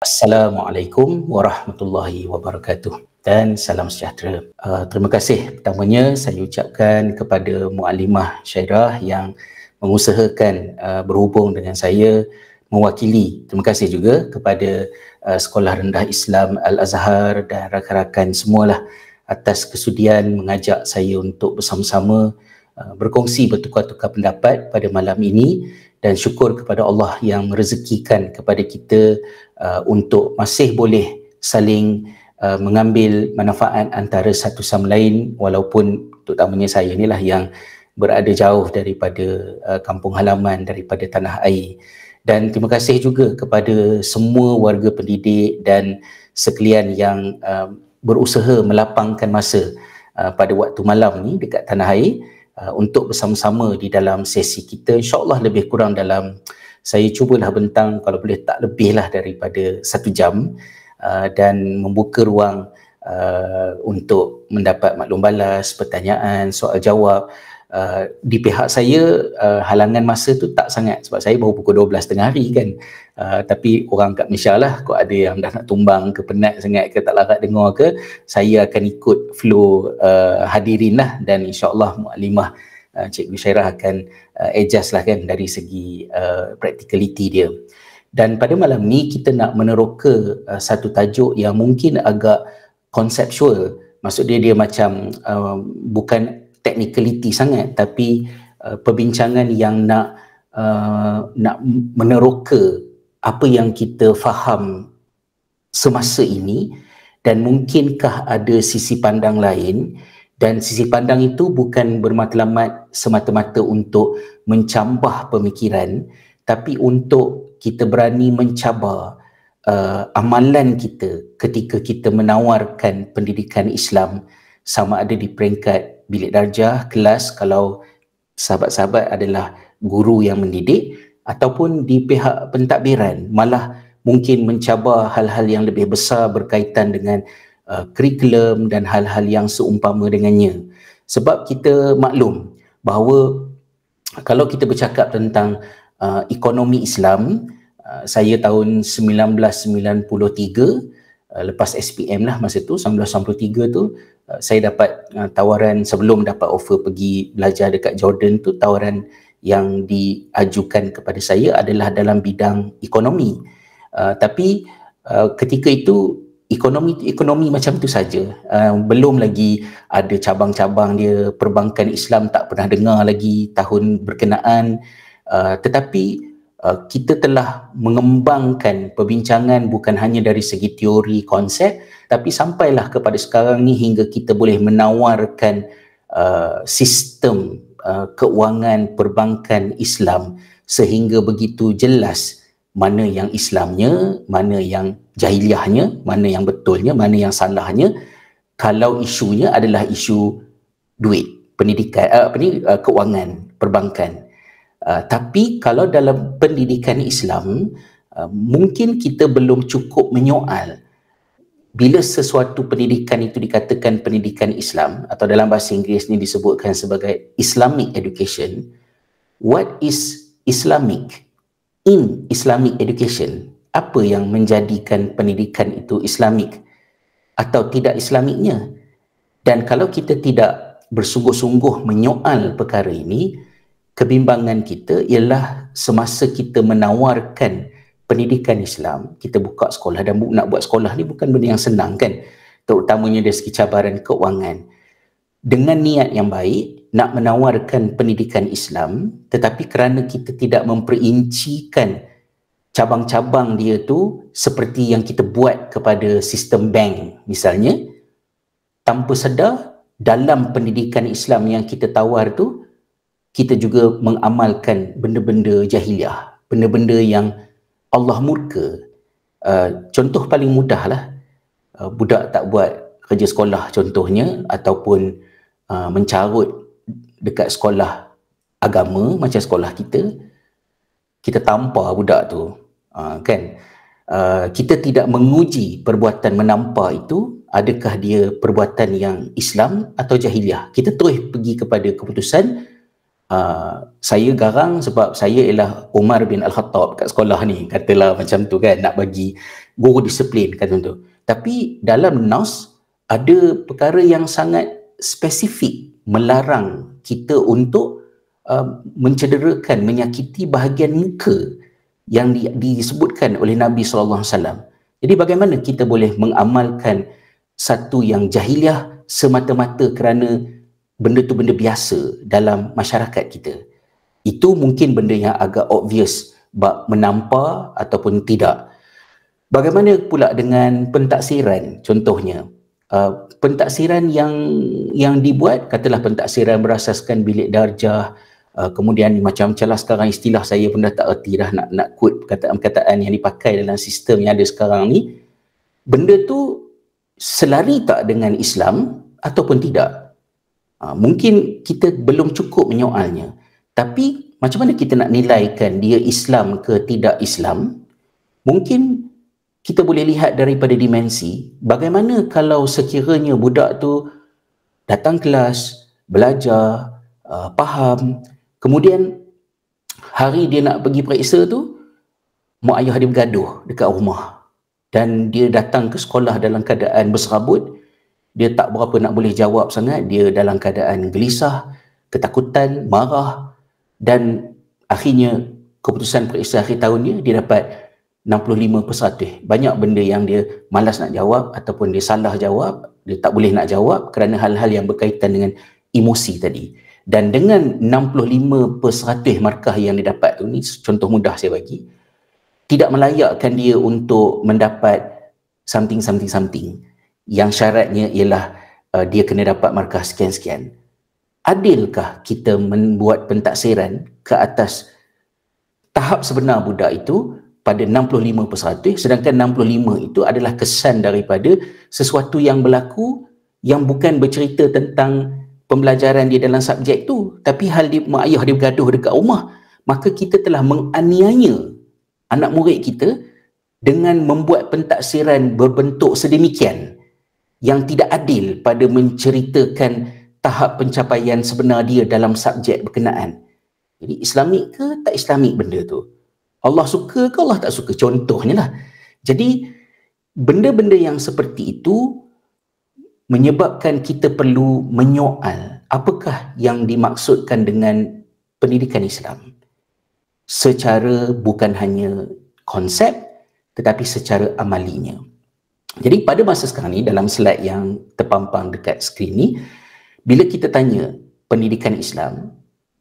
Assalamualaikum warahmatullahi wabarakatuh dan salam sejahtera. Terima kasih pertamanya saya ucapkan kepada Muallimah Syairah yang mengusahakan berhubung dengan saya mewakili. Terima kasih juga kepada Sekolah Rendah Islam Al-Azhar dan rakan-rakan semualah atas kesudian mengajak saya untuk bersama-sama berkongsi bertukar-tukar pendapat pada malam ini, dan syukur kepada Allah yang merezekikan kepada kita untuk masih boleh saling mengambil manfaat antara satu sama lain, walaupun terutamanya saya inilah yang berada jauh daripada kampung halaman, daripada tanah air. Dan terima kasih juga kepada semua warga pendidik dan sekalian yang berusaha melapangkan masa pada waktu malam ni dekat tanah air untuk bersama-sama di dalam sesi kita. InsyaAllah lebih kurang dalam, saya cubalah bentang kalau boleh tak lebih lah daripada 1 jam, dan membuka ruang untuk mendapat maklum balas, pertanyaan, soal jawab. Di pihak saya halangan masa tu tak sangat sebab saya baru pukul 12 tengah hari kan, tapi orang kat Malaysia lah, kau ada yang dah nak tumbang ke, penat sangat ke, tak larat dengar ke, saya akan ikut flow hadirin lah, dan insyaAllah Muallimah Cikgu Syairah akan adjust lah kan dari segi practicality dia. Dan pada malam ni kita nak meneroka satu tajuk yang mungkin agak konseptual, maksud dia macam bukan technicality sangat, tapi perbincangan yang nak meneroka apa yang kita faham semasa ini, dan mungkinkah ada sisi pandang lain, dan sisi pandang itu bukan bermatlamat semata-mata untuk mencambah pemikiran, tapi untuk kita berani mencabar amalan kita ketika kita menawarkan pendidikan Islam, sama ada di peringkat bilik darjah, kelas kalau sahabat-sahabat adalah guru yang mendidik, ataupun di pihak pentadbiran, malah mungkin mencabar hal-hal yang lebih besar berkaitan dengan kurikulum dan hal-hal yang seumpama dengannya. Sebab kita maklum bahawa kalau kita bercakap tentang ekonomi Islam, saya tahun 1993, lepas SPM lah masa tu, 1993 tu, saya dapat tawaran, sebelum dapat offer pergi belajar dekat Jordan tu, tawaran yang diajukan kepada saya adalah dalam bidang ekonomi. Tapi ketika itu ekonomi macam tu saja, belum lagi ada cabang-cabang dia. Perbankan Islam tak pernah dengar lagi tahun berkenaan, tetapi kita telah mengembangkan perbincangan bukan hanya dari segi teori konsep, tapi sampailah kepada sekarang ni hingga kita boleh menawarkan sistem keuangan perbankan Islam sehingga begitu jelas mana yang Islamnya, mana yang jahiliahnya, mana yang betulnya, mana yang salahnya, kalau isunya adalah isu duit, pendidikan, keuangan perbankan. Tapi kalau dalam pendidikan Islam, mungkin kita belum cukup menyoal bila sesuatu pendidikan itu dikatakan pendidikan Islam, atau dalam bahasa Inggeris ni disebutkan sebagai Islamic education. What is Islamic in Islamic education? Apa yang menjadikan pendidikan itu Islamik atau tidak Islamiknya? Dan kalau kita tidak bersungguh-sungguh menyoal perkara ini, kebimbangan kita ialah semasa kita menawarkan pendidikan Islam, kita buka sekolah, dan nak buat sekolah ni bukan benda yang senang kan, terutamanya dari segi cabaran keuangan. Dengan niat yang baik nak menawarkan pendidikan Islam, tetapi kerana kita tidak memperincikan cabang-cabang dia tu seperti yang kita buat kepada sistem bank misalnya, tanpa sedar dalam pendidikan Islam yang kita tawar tu, kita juga mengamalkan benda-benda jahiliah, benda-benda yang Allah murka. Contoh paling mudah lah, budak tak buat kerja sekolah contohnya, ataupun mencarut dekat sekolah agama macam sekolah kita tampar budak tu, kan? Kita tidak menguji perbuatan menampar itu, adakah dia perbuatan yang Islam atau jahiliah. Kita terus pergi kepada keputusan. Saya garang sebab saya ialah Umar bin Al-Khattab kat sekolah ni, katalah macam tu kan, nak bagi guru disiplin kata tu. Tapi dalam nas ada perkara yang sangat spesifik melarang kita untuk mencederakan, menyakiti bahagian muka yang disebutkan oleh Nabi SAW. Jadi bagaimana kita boleh mengamalkan satu yang jahiliah semata-mata kerana benda tu benda biasa dalam masyarakat kita? Itu mungkin benda yang agak obvious bak menampar ataupun tidak. Bagaimana pula dengan pentaksiran contohnya? Pentaksiran yang dibuat, katalah pentaksiran berasaskan bilik darjah, kemudian macam-macam lah sekarang istilah saya pun dah tak erti dah nak quote perkataan-perkataan yang dipakai dalam sistem yang ada sekarang ni. Benda tu selari tak dengan Islam ataupun tidak? Mungkin kita belum cukup menyoalnya. Tapi macam mana kita nak nilaikan dia Islam ke tidak Islam? Mungkin kita boleh lihat daripada dimensi bagaimana kalau sekiranya budak tu datang kelas, belajar, faham, kemudian hari dia nak pergi periksa tu, mak ayah dia bergaduh dekat rumah dan dia datang ke sekolah dalam keadaan berserabut, dia tak berapa nak boleh jawab sangat, dia dalam keadaan gelisah, ketakutan, marah, dan akhirnya keputusan periksa akhir tahunnya dia dapat 65%. Banyak benda yang dia malas nak jawab ataupun dia salah jawab, dia tak boleh nak jawab kerana hal-hal yang berkaitan dengan emosi tadi. Dan dengan 65% markah yang dia dapat tu, ni contoh mudah saya bagi, tidak melayakkan dia untuk mendapat something yang syaratnya ialah dia kena dapat markah sekian-sekian. Adilkah kita membuat pentaksiran ke atas tahap sebenar budak itu pada 65%, sedangkan 65% itu adalah kesan daripada sesuatu yang berlaku yang bukan bercerita tentang pembelajaran dia dalam subjek tu, tapi hal dia, mak ayah dia bergaduh dekat rumah, maka kita telah menganiaya anak murid kita dengan membuat pentaksiran berbentuk sedemikian yang tidak adil pada menceritakan tahap pencapaian sebenar dia dalam subjek berkenaan. Jadi islamik ke tak islamik benda tu? Allah suka ke Allah tak suka? Contohnya lah. Jadi benda-benda yang seperti itu menyebabkan kita perlu menyoal apakah yang dimaksudkan dengan pendidikan Islam secara bukan hanya konsep tetapi secara amalinya. Jadi pada masa sekarang ni, dalam slide yang terpampang dekat skrin ni, bila kita tanya pendidikan Islam,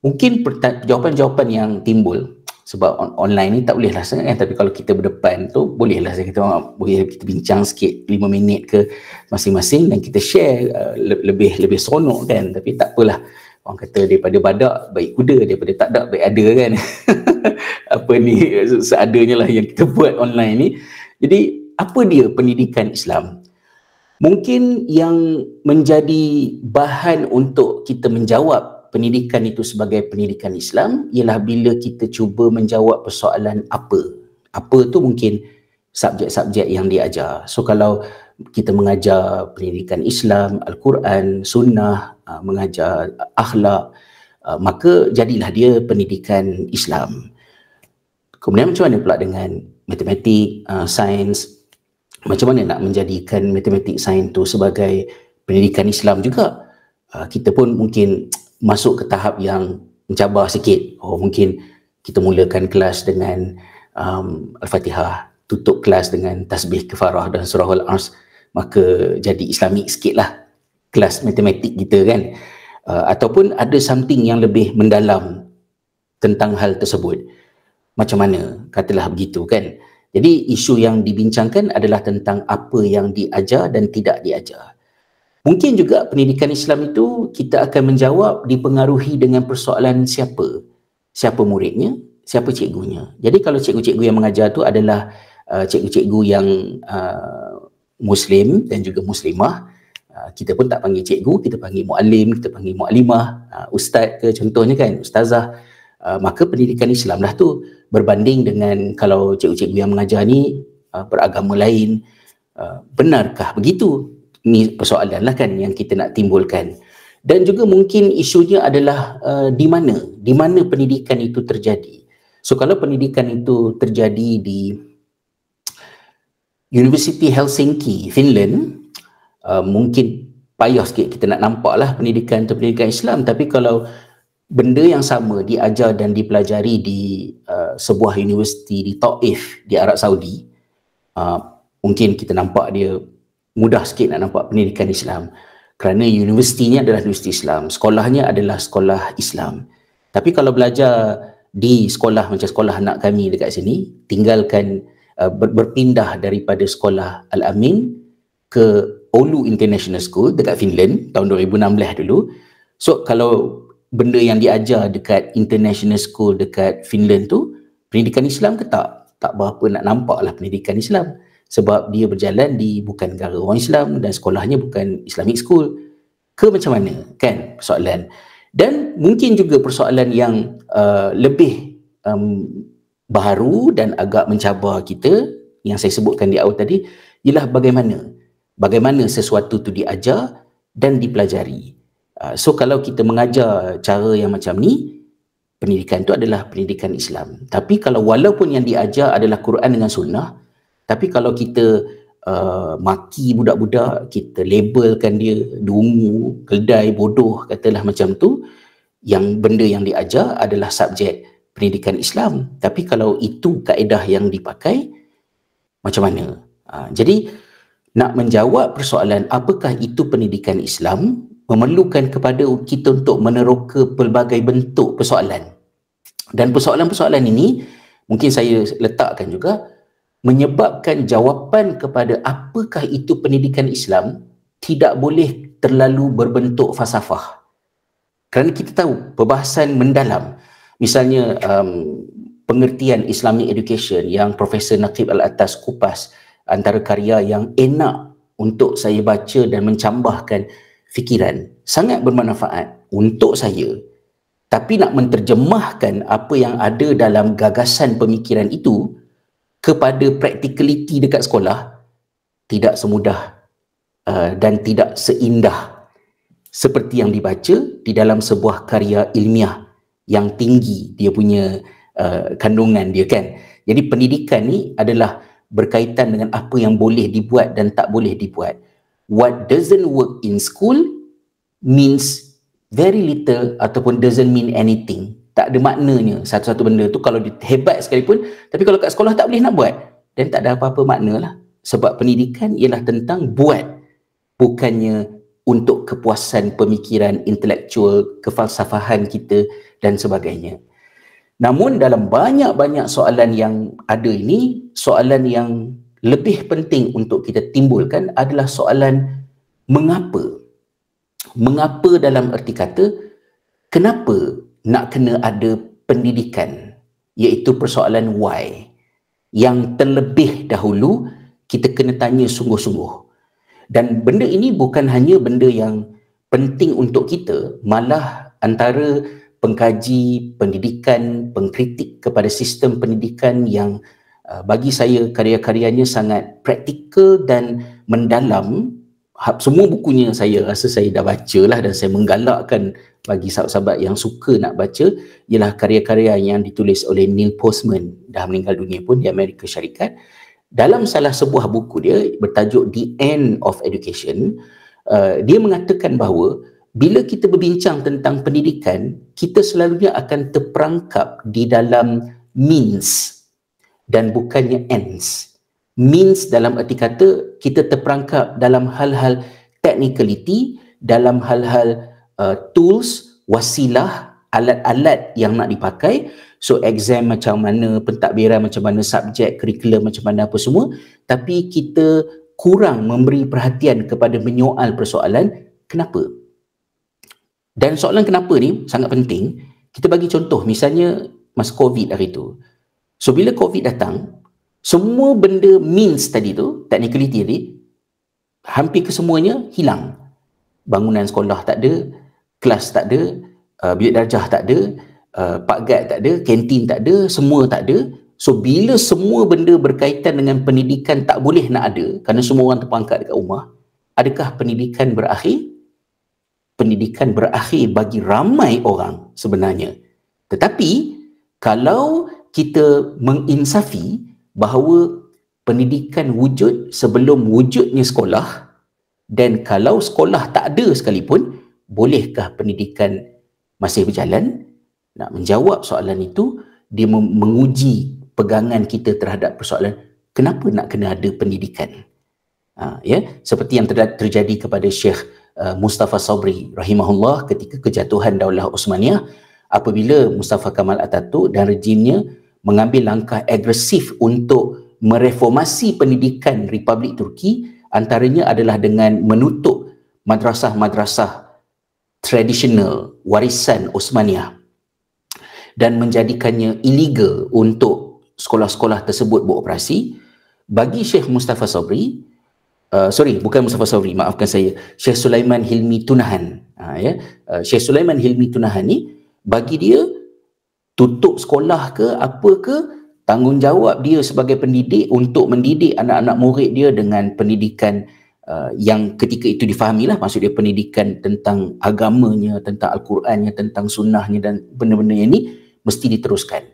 mungkin jawapan-jawapan yang timbul, sebab online ni tak boleh lah sangat kan, tapi kalau kita berdepan tu boleh lah, saya kata boleh kita bincang sikit 5 minit ke masing-masing dan kita share lebih seronok kan. Tapi tak apalah, orang kata daripada badak baik kuda, daripada tak ada baik ada kan. Apa ni, seadanya lah yang kita buat online ni. Jadi apa dia pendidikan Islam? Mungkin yang menjadi bahan untuk kita menjawab pendidikan itu sebagai pendidikan Islam ialah bila kita cuba menjawab persoalan apa. Apa tu mungkin subjek-subjek yang diajar. So kalau kita mengajar pendidikan Islam, Al-Quran, Sunnah, mengajar akhlak, maka jadilah dia pendidikan Islam. Kemudian macam mana pula dengan matematik, sains? Macam mana nak menjadikan matematik, sains tu sebagai pendidikan Islam juga? Kita pun mungkin masuk ke tahap yang mencabar sikit. Mungkin kita mulakan kelas dengan Al-Fatihah, tutup kelas dengan tasbih kafarah dan surah Al-As, maka jadi islamik sikit lah kelas matematik kita kan. Ataupun ada something yang lebih mendalam tentang hal tersebut. Macam mana? Katalah begitu kan. Jadi isu yang dibincangkan adalah tentang apa yang diajar dan tidak diajar. Mungkin juga pendidikan Islam itu kita akan menjawab dipengaruhi dengan persoalan siapa muridnya, siapa cikgunya. Jadi kalau cikgu-cikgu yang mengajar tu adalah cikgu-cikgu yang Muslim dan juga Muslimah, kita pun tak panggil cikgu, kita panggil muallim, kita panggil muallimah, ustaz ke contohnya kan, ustazah. Maka pendidikan Islam lah tu berbanding dengan kalau cikgu-cikgu yang mengajar ni beragama lain. Benarkah begitu? Ni persoalan lah kan yang kita nak timbulkan. Dan juga mungkin isunya adalah di mana pendidikan itu terjadi. So kalau pendidikan itu terjadi di University Helsinki, Finland, mungkin payah sikit kita nak nampak lah pendidikan Islam, tapi kalau benda yang sama diajar dan dipelajari di sebuah universiti di Taif di Arab Saudi, mungkin kita nampak dia mudah sikit nak nampak pendidikan Islam, kerana universitinya adalah universiti Islam, sekolahnya adalah sekolah Islam. Tapi kalau belajar di sekolah macam sekolah anak kami dekat sini, tinggalkan berpindah daripada sekolah Al-Amin ke Oulu International School dekat Finland tahun 2016 dulu. So kalau benda yang diajar dekat International School dekat Finland tu pendidikan Islam ke tak? Tak berapa nak nampak lah pendidikan Islam, sebab dia berjalan di bukan negara orang Islam dan sekolahnya bukan Islamic School. Ke macam mana kan persoalan? Dan mungkin juga persoalan yang lebih baru dan agak mencabar kita yang saya sebutkan di awal tadi ialah bagaimana sesuatu tu diajar dan dipelajari. So kalau kita mengajar cara yang macam ni, pendidikan tu adalah pendidikan Islam. Tapi kalau walaupun yang diajar adalah Quran dengan sunnah, tapi kalau kita maki budak-budak, kita labelkan dia dungu, keldai, bodoh, katalah macam tu, yang benda yang diajar adalah subjek pendidikan Islam. Tapi kalau itu kaedah yang dipakai, macam mana? Jadi nak menjawab persoalan apakah itu pendidikan Islam memerlukan kepada kita untuk meneroka pelbagai bentuk persoalan. Dan persoalan-persoalan ini mungkin saya letakkan juga menyebabkan jawapan kepada apakah itu pendidikan Islam tidak boleh terlalu berbentuk falsafah. Kerana kita tahu perbahasan mendalam, misalnya pengertian Islamic education yang Profesor Naqib Al-Atas kupas, antara karya yang enak untuk saya baca dan mencambahkan fikiran, sangat bermanfaat untuk saya. Tapi nak menterjemahkan apa yang ada dalam gagasan pemikiran itu kepada practicality dekat sekolah tidak semudah dan tidak seindah seperti yang dibaca di dalam sebuah karya ilmiah yang tinggi dia punya kandungan dia kan. Jadi pendidikan ni adalah berkaitan dengan apa yang boleh dibuat dan tak boleh dibuat. What doesn't work in school means very little ataupun doesn't mean anything. Tak ada maknanya satu-satu benda tu kalau hebat sekalipun, tapi kalau kat sekolah tak boleh nak buat, dan tak ada apa-apa makna lah. Sebab pendidikan ialah tentang buat, bukannya untuk kepuasan pemikiran intelektual, kefalsafahan kita dan sebagainya. Namun dalam banyak-banyak soalan yang ada ini, soalan yang lebih penting untuk kita timbulkan adalah soalan mengapa. Mengapa dalam erti kata, kenapa nak kena ada pendidikan, iaitu persoalan why, yang terlebih dahulu kita kena tanya sungguh-sungguh. Dan benda ini bukan hanya benda yang penting untuk kita, malah antara pengkaji pendidikan, pengkritik kepada sistem pendidikan yang bagi saya karya-karyanya sangat praktikal dan mendalam. Semua bukunya saya rasa saya dah baca lah, dan saya menggalakkan bagi sahabat-sahabat yang suka nak baca ialah karya-karya yang ditulis oleh Neil Postman, dah meninggal dunia pun, di Amerika Syarikat. Dalam salah sebuah buku dia bertajuk The End of Education, dia mengatakan bahawa bila kita berbincang tentang pendidikan, kita selalunya akan terperangkap di dalam means dan bukannya ends. Means dalam erti kata kita terperangkap dalam hal-hal technicality, dalam hal-hal tools, wasilah, alat-alat yang nak dipakai. So exam macam mana, pentadbiran macam mana, subjek, kurikulum macam mana, apa semua. Tapi kita kurang memberi perhatian kepada menyoal persoalan kenapa. Dan soalan kenapa ni sangat penting. Kita bagi contoh, misalnya masa COVID hari tu. So bila COVID datang, semua benda means tadi tu, technicality tadi, hampir kesemuanya hilang. Bangunan sekolah tak ada, kelas tak ada, bilik darjah tak ada, pakgat tak ada, kantin tak ada, semua tak ada. So bila semua benda berkaitan dengan pendidikan tak boleh nak ada kerana semua orang terperangkap dekat rumah, adakah pendidikan berakhir? Pendidikan berakhir bagi ramai orang sebenarnya. Tetapi kalau kita menginsafi bahawa pendidikan wujud sebelum wujudnya sekolah, dan kalau sekolah tak ada sekalipun, bolehkah pendidikan masih berjalan? Nak menjawab soalan itu, dia menguji pegangan kita terhadap persoalan kenapa nak kena ada pendidikan. Seperti yang terjadi kepada Syekh Mustafa Sabri rahimahullah ketika kejatuhan Daulah Osmaniyah, apabila Mustafa Kamal Atatürk dan rejimnya mengambil langkah agresif untuk mereformasi pendidikan Republik Turki, antaranya adalah dengan menutup madrasah-madrasah tradisional warisan Osmaniyah dan menjadikannya illegal untuk sekolah-sekolah tersebut beroperasi. Bagi Syekh Mustafa Sabri, bukan Mustafa Sabri, maafkan saya, Syekh Sulaiman Hilmi Tunahan, Syekh Sulaiman Hilmi Tunahan ni, bagi dia tutup sekolah ke apa ke, tanggungjawab dia sebagai pendidik untuk mendidik anak-anak murid dia dengan pendidikan yang ketika itu difahamilah, maksud dia pendidikan tentang agamanya, tentang Al-Qurannya, tentang sunnahnya, dan benda-benda yang ni mesti diteruskan.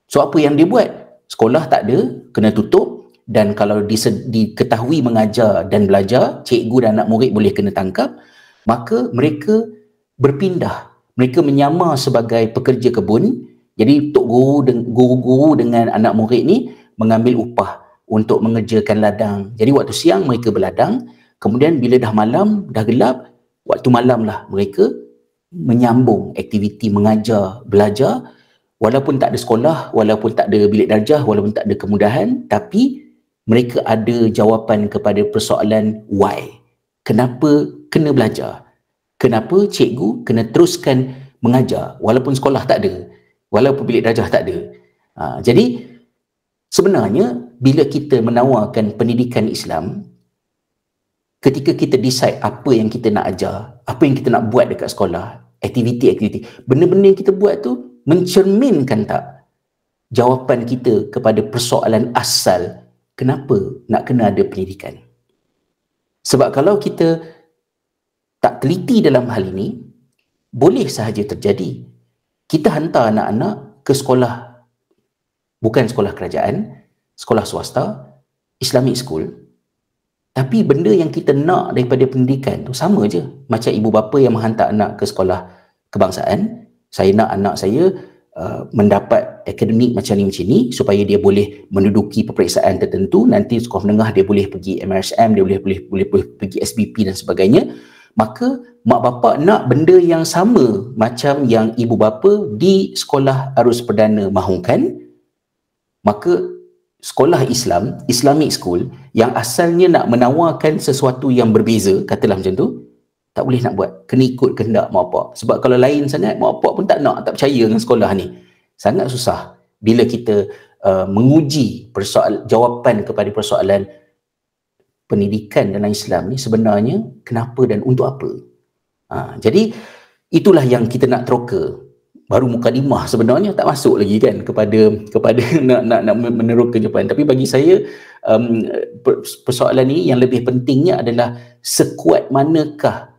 So apa yang dia buat? Sekolah tak ada, kena tutup, dan kalau diketahui mengajar dan belajar, cikgu dan anak murid boleh kena tangkap, maka mereka berpindah, mereka menyamar sebagai pekerja kebun. Jadi tok guru-guru dengan anak murid ni mengambil upah untuk mengerjakan ladang. Jadi waktu siang mereka berladang, kemudian bila dah malam, dah gelap, waktu malam lah mereka menyambung aktiviti mengajar, belajar, walaupun tak ada sekolah, walaupun tak ada bilik darjah, walaupun tak ada kemudahan, tapi mereka ada jawapan kepada persoalan why. Kenapa kena belajar? Kenapa cikgu kena teruskan mengajar walaupun sekolah tak ada, walaupun bilik darjah tak ada? Jadi sebenarnya bila kita menawarkan pendidikan Islam, ketika kita decide apa yang kita nak ajar, apa yang kita nak buat dekat sekolah, aktiviti-aktiviti, benda-benda yang kita buat tu mencerminkan tak jawapan kita kepada persoalan asal kenapa nak kena ada pendidikan? Sebab kalau kita tak teliti dalam hal ini, boleh sahaja terjadi kita hantar anak-anak ke sekolah, bukan sekolah kerajaan, sekolah swasta, Islamic school, tapi benda yang kita nak daripada pendidikan tu sama je macam ibu bapa yang menghantar anak ke sekolah kebangsaan. Saya nak anak saya mendapat akademik macam ni supaya dia boleh menduduki peperiksaan tertentu, nanti sekolah menengah dia boleh pergi MRSM, dia boleh pergi SBP dan sebagainya. Maka mak bapak nak benda yang sama macam yang ibu bapa di sekolah arus perdana mahukan, maka sekolah Islam, Islamic school yang asalnya nak menawarkan sesuatu yang berbeza, katalah macam tu, tak boleh nak buat, kena ikut kehendak mak bapak. Sebab kalau lain sangat, mak bapak pun tak nak, tak percaya dengan sekolah ni. Sangat susah bila kita menguji jawapan kepada persoalan pendidikan dalam Islam ni sebenarnya kenapa dan untuk apa. Jadi itulah yang kita nak teroka. Baru mukadimah sebenarnya, tak masuk lagi kan kepada nak meneroka jawapan. Tapi bagi saya persoalan ini yang lebih pentingnya adalah sekuat manakah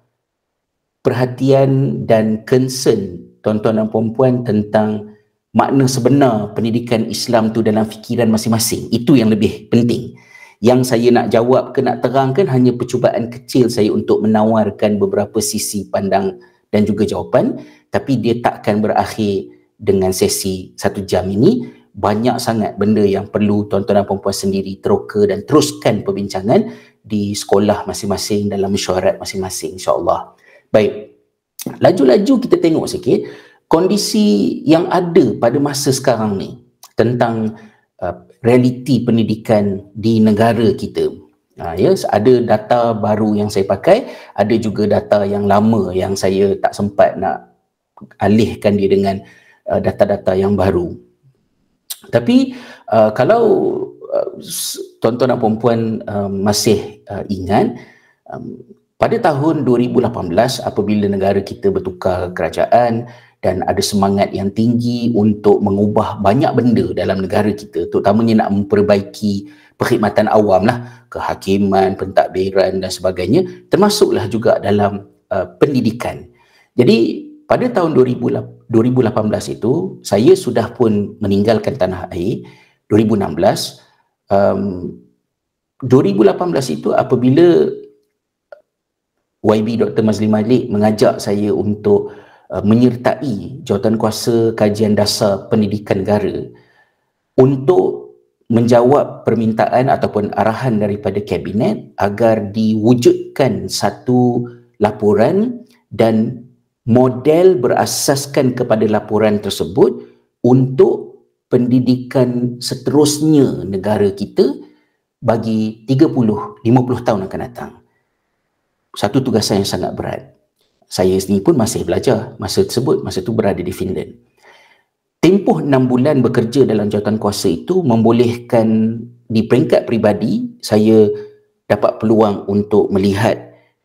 perhatian dan concern tuan-tuan dan puan-puan tentang makna sebenar pendidikan Islam tu dalam fikiran masing-masing. Itu yang lebih penting. Yang saya nak jawab ke nak terangkan hanya percubaan kecil saya untuk menawarkan beberapa sisi pandang dan juga jawapan, tapi dia takkan berakhir dengan sesi 1 jam ini. Banyak sangat benda yang perlu tuan-tuan dan puan-puan sendiri teroka dan teruskan perbincangan di sekolah masing-masing, dalam mesyuarat masing-masing, insya-Allah. Baik, laju-laju kita tengok sikit kondisi yang ada pada masa sekarang ni tentang realiti pendidikan di negara kita. Ada data baru yang saya pakai, ada juga data yang lama yang saya tak sempat nak alihkan dia dengan data-data yang baru. Tapi kalau tuan-tuan dan puan-puan masih ingat, pada tahun 2018 apabila negara kita bertukar kerajaan dan ada semangat yang tinggi untuk mengubah banyak benda dalam negara kita, terutamanya nak memperbaiki perkhidmatan awam lah, kehakiman, pentadbiran dan sebagainya, termasuklah juga dalam pendidikan. Jadi pada tahun 2018 itu saya sudah pun meninggalkan tanah air. 2016 2018 itu apabila YB Dr. Mazli Malik mengajak saya untuk menyertai Jawatankuasa Kajian Dasar Pendidikan Negara untuk menjawab permintaan ataupun arahan daripada Kabinet agar diwujudkan satu laporan dan model berasaskan kepada laporan tersebut untuk pendidikan seterusnya negara kita bagi 30-50 tahun akan datang. Satu tugasan yang sangat berat. Saya sendiri pun masih belajar masa tersebut, masa itu berada di Finland. Tempoh 6 bulan bekerja dalam jawatankuasa itu membolehkan di peringkat peribadi saya dapat peluang untuk melihat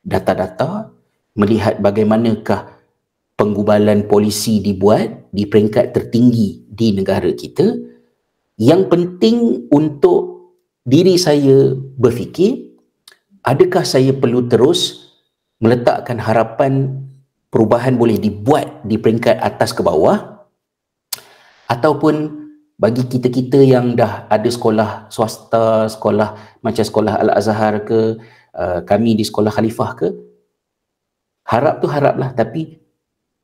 data-data, melihat bagaimanakah penggubalan polisi dibuat di peringkat tertinggi di negara kita. Yang penting untuk diri saya berfikir, adakah saya perlu terus meletakkan harapan perubahan boleh dibuat di peringkat atas ke bawah, ataupun bagi kita-kita yang dah ada sekolah swasta, sekolah macam sekolah Al-Azhar ke, kami di sekolah Khalifah ke, harap tu haraplah, tapi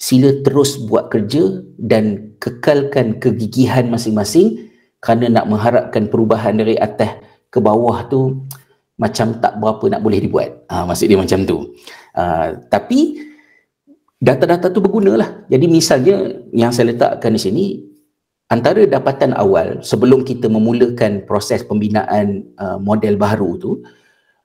sila terus buat kerja dan kekalkan kegigihan masing-masing, kerana nak mengharapkan perubahan dari atas ke bawah tu macam tak berapa nak boleh dibuat. Maksud dia macam tu. Tapi data-data tu bergunalah. Jadi misalnya yang saya letakkan di sini, antara dapatan awal sebelum kita memulakan proses pembinaan model baru tu,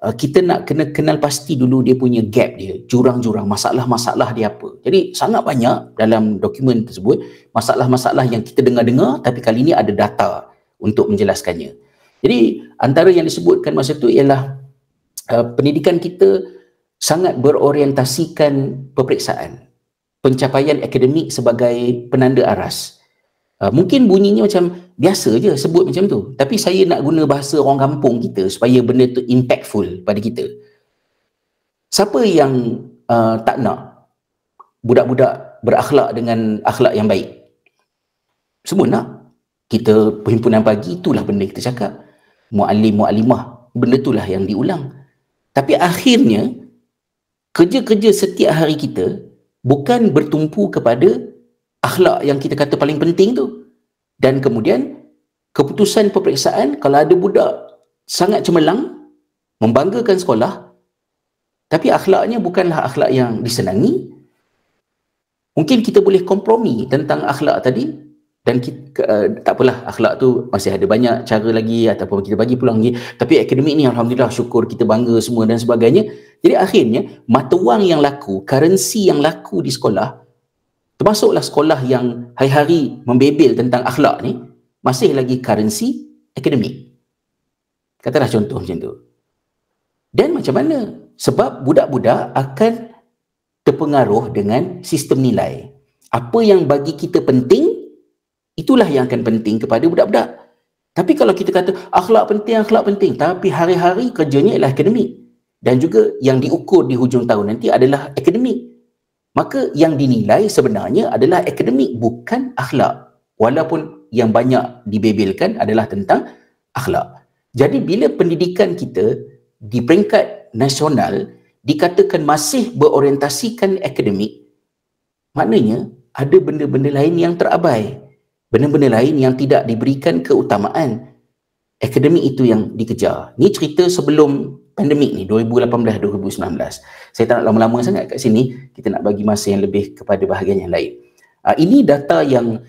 kita nak kena kenal pasti dulu dia punya gap dia, jurang-jurang, masalah-masalah dia apa. Jadi sangat banyak dalam dokumen tersebut masalah-masalah yang kita dengar-dengar, tapi kali ini ada data untuk menjelaskannya. Jadi antara yang disebutkan masa itu ialah pendidikan kita sangat berorientasikan peperiksaan, pencapaian akademik sebagai penanda aras. Mungkin bunyinya macam biasa je sebut macam tu, tapi saya nak guna bahasa orang kampung kita supaya benda tu impactful pada kita. Siapa yang tak nak budak-budak berakhlak dengan akhlak yang baik? Semua nak. Kita perhimpunan pagi, itulah benda kita cakap. Muallim, muallimah, benda itulah yang diulang. Tapi akhirnya kerja-kerja setiap hari kita bukan bertumpu kepada akhlak yang kita kata paling penting tu. Dan kemudian keputusan peperiksaan, kalau ada budak sangat cemerlang, membanggakan sekolah, tapi akhlaknya bukanlah akhlak yang disenangi, mungkin kita boleh kompromi tentang akhlak tadi. Dan kita, tak apalah, akhlak tu masih ada banyak cara lagi ataupun kita bagi peluang lagi, tapi akademik ni alhamdulillah, syukur, kita bangga semua dan sebagainya. Jadi akhirnya mata wang yang laku, currency yang laku di sekolah, termasuklah sekolah yang hari-hari membebel tentang akhlak ni, masih lagi currency akademik. Katalah contoh macam tu. Dan macam mana? Sebab budak-budak akan terpengaruh dengan sistem nilai. Apa yang bagi kita penting, itulah yang akan penting kepada budak-budak. Tapi kalau kita kata akhlak penting, tapi hari-hari kerjanya ialah akademik, dan juga yang diukur di hujung tahun nanti adalah akademik, maka yang dinilai sebenarnya adalah akademik, bukan akhlak. Walaupun yang banyak dibebelkan adalah tentang akhlak. Jadi bila pendidikan kita di peringkat nasional dikatakan masih berorientasikan akademik, maknanya ada benda-benda lain yang terabai. Benda-benda lain yang tidak diberikan keutamaan. Akademik itu yang dikejar. Ni cerita sebelum pandemik ni, 2018-2019. Saya tak nak lama-lama sangat kat sini, kita nak bagi masa yang lebih kepada bahagian yang lain. Ini data yang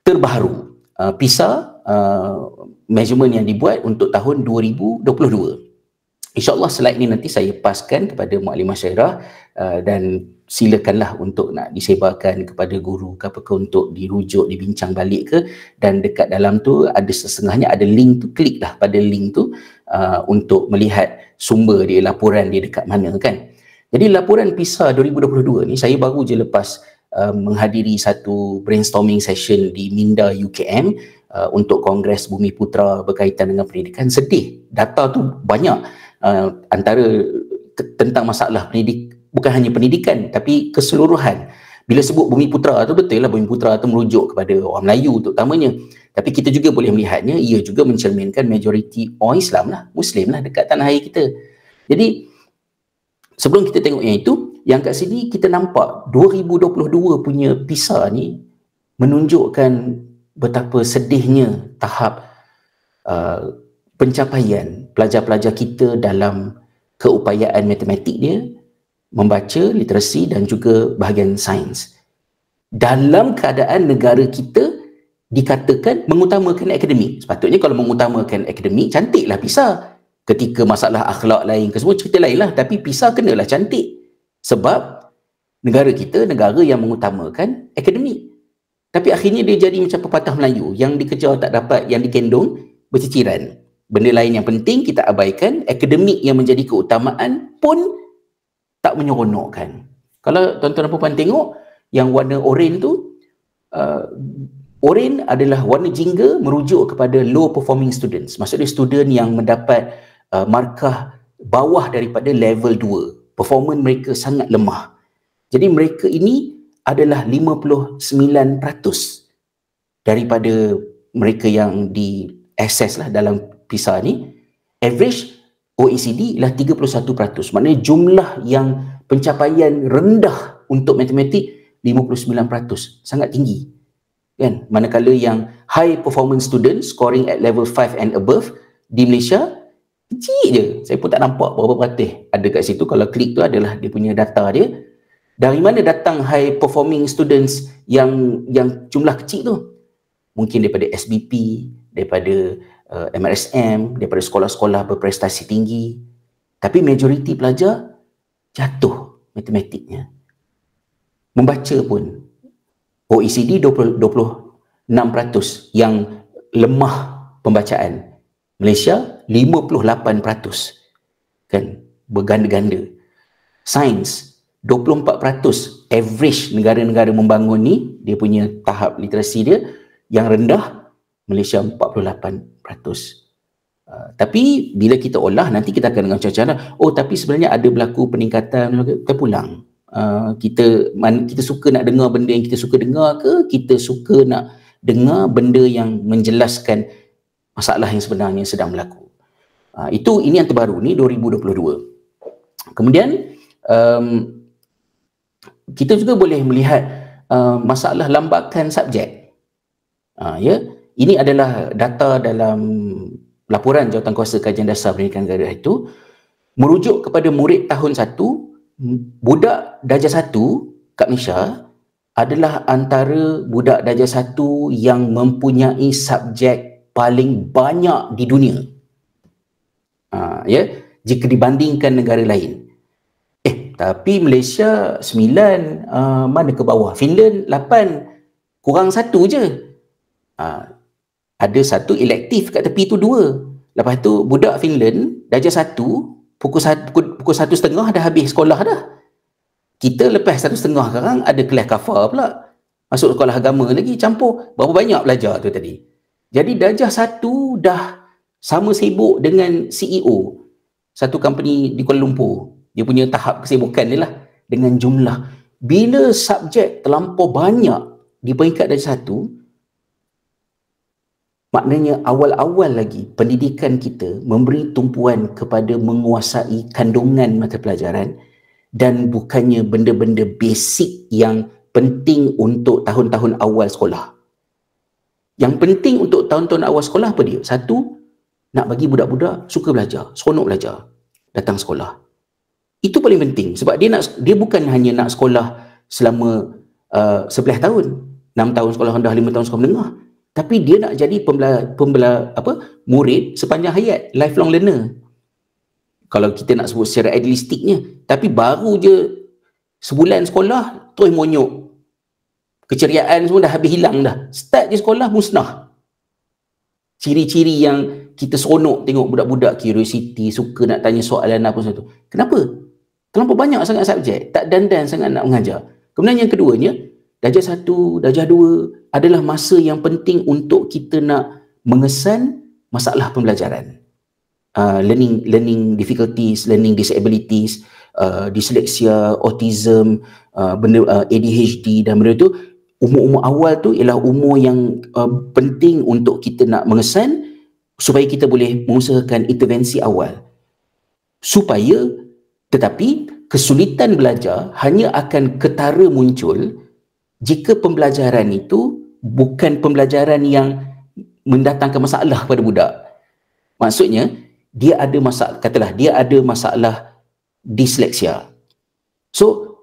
terbaru, PISA, measurement yang dibuat untuk tahun 2022. InsyaAllah slide ni nanti saya paskan kepada Muallimah Syairah, dan silakanlah untuk nak disebarkan kepada guru ke apakah untuk dirujuk, dibincang balik ke, dan dekat dalam tu ada setengahnya ada link tu, kliklah pada link tu untuk melihat sumber dia, laporan dia dekat mana kan. Jadi laporan PISA 2022 ni saya baru je lepas menghadiri satu brainstorming session di Minda UKM untuk Kongres Bumi Putra berkaitan dengan pendidikan. Sedih, data tu banyak, antara tentang masalah bukan hanya pendidikan tapi keseluruhan. Bila sebut Bumi Putra tu, betul lah Bumi Putra tu merujuk kepada orang Melayu terutamanya, Tapi kita juga boleh melihatnya, ia juga mencerminkan majoriti orang Islam lah, Muslim lah dekat tanah air kita. Jadi sebelum kita tengok yang itu, yang kat sini kita nampak 2022 punya PISA ni menunjukkan betapa sedihnya tahap pencapaian pelajar-pelajar kita dalam keupayaan matematik dia, membaca, literasi dan juga bahagian sains. Dalam keadaan negara kita dikatakan mengutamakan akademik. Sepatutnya kalau mengutamakan akademik, cantiklah PISA. Ketika masalah akhlak lain ke semua, cerita lain lah. Tapi PISA kenalah cantik. Sebab negara kita, negara yang mengutamakan akademik. Tapi akhirnya dia jadi macam pepatah Melayu, yang dikejar tak dapat, yang dikendong berciciran. Benda lain yang penting kita abaikan, akademik yang menjadi keutamaan pun tak menyeronokkan. Kalau tuan-tuan dan puan tengok, yang warna oranye tu, oranye adalah warna jingga merujuk kepada low performing students. Maksudnya student yang mendapat markah bawah daripada level 2. Performance mereka sangat lemah. Jadi mereka ini adalah 59% daripada mereka yang di-assess lah dalam PISA ni. Average OECD ialah 31%. Maknanya jumlah yang pencapaian rendah untuk matematik 59%. Sangat tinggi. Kan? Manakala yang high performance students scoring at level 5 and above di Malaysia kecil je. Saya pun tak nampak berapa peratus ada kat situ. Kalau klik tu adalah dia punya data dia. Dari mana datang high performing students yang jumlah kecil tu? Mungkin daripada SBP, daripada MRSM, daripada sekolah-sekolah berprestasi tinggi. Tapi majoriti pelajar jatuh matematiknya. Membaca pun OECD 26% yang lemah pembacaan. Malaysia 58%. Kan? Berganda-ganda. Sains 24%. Average negara-negara membangun ni, dia punya tahap literasi dia yang rendah, Malaysia 48%. Tapi bila kita olah, nanti kita akan dengar cara-cara, oh tapi sebenarnya ada berlaku peningkatan, terpulang. Kita suka nak dengar benda yang kita suka dengar ke, kita suka nak dengar benda yang menjelaskan masalah yang sebenarnya sedang berlaku. Ini yang terbaru ni 2022. Kemudian kita juga boleh melihat masalah lambakan subjek. Ini adalah data dalam laporan Jawatankuasa Kajian Dasar Pendidikan Negara itu, merujuk kepada murid tahun 1, budak darjah 1 kat Malaysia adalah antara budak darjah 1 yang mempunyai subjek paling banyak di dunia. Jika dibandingkan negara lain. Tapi Malaysia 9, mana ke bawah? Finland 8, kurang 1 je. Ada 1 elektif kat tepi tu 2. Lepas tu budak Finland darjah 1 pukul 1:30 dah habis sekolah dah. Kita lepas 1:30 sekarang ada kelas kafar pula. Masuk sekolah agama lagi, campur. Berapa banyak belajar tu tadi. Jadi darjah 1 dah sama sibuk dengan CEO satu company di Kuala Lumpur. Dia punya tahap kesibukan dia lah dengan jumlah. Bila subjek terlampau banyak di peringkat darjah 1, maknanya awal-awal lagi pendidikan kita memberi tumpuan kepada menguasai kandungan mata pelajaran dan bukannya benda-benda basic yang penting untuk tahun-tahun awal sekolah. Yang penting untuk tahun-tahun awal sekolah apa dia? 1, nak bagi budak-budak suka belajar, seronok belajar, datang sekolah. Itu paling penting sebab dia bukan hanya nak sekolah selama 11 tahun, 6 tahun sekolah rendah, 5 tahun sekolah menengah. Tapi dia nak jadi murid sepanjang hayat, lifelong learner. Kalau kita nak sebut secara idealistiknya. Tapi baru je sebulan sekolah, terus monyok. Keceriaan semua dah habis hilang dah. Start je sekolah, musnah. Ciri-ciri yang kita seronok tengok budak-budak curiosity, suka nak tanya soalan apa satu. Kenapa? Terlampau banyak sangat subjek, tak dandan sangat nak mengajar. Kemudian yang keduanya, darjah 1, darjah 2 adalah masa yang penting untuk kita nak mengesan masalah pembelajaran. Learning difficulties, learning disabilities, dyslexia, autism, ADHD dan benda itu umur-umur awal tu ialah umur yang penting untuk kita nak mengesan supaya kita boleh mengusahakan intervensi awal. Tetapi kesulitan belajar hanya akan ketara muncul jika pembelajaran itu bukan pembelajaran yang mendatangkan masalah pada budak. Maksudnya, dia ada masalah disleksia. So,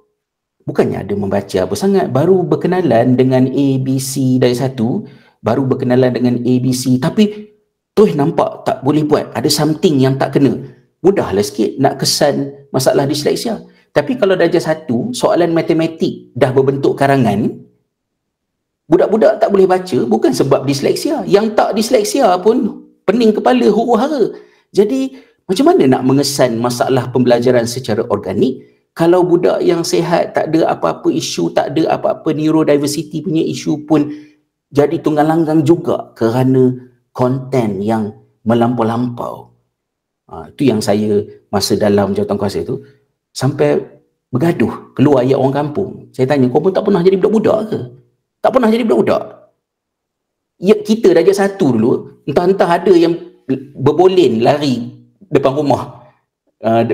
bukannya ada membaca apa sangat, baru berkenalan dengan ABC dari satu, baru berkenalan dengan ABC, tapi terus nampak tak boleh buat, ada something yang tak kena. Mudahlah sikit nak kesan masalah disleksia. Tapi kalau darjah 1, soalan matematik dah berbentuk karangan, budak-budak tak boleh baca bukan sebab disleksia. Yang tak disleksia pun pening kepala, huru-hara. Jadi macam mana nak mengesan masalah pembelajaran secara organik kalau budak yang sihat tak ada apa-apa isu, tak ada apa-apa neurodiversity punya isu pun jadi tunggang langgang juga kerana konten yang melampau-lampau. Itu yang saya masa dalam jawatankuasa itu sampai bergaduh, keluar ayat orang kampung. Saya tanya, kau pun tak pernah jadi budak-budak ke? Tak pernah jadi budak-budak? Ya, kita darjah 1 dulu, entah-entah ada yang berbolin lari depan rumah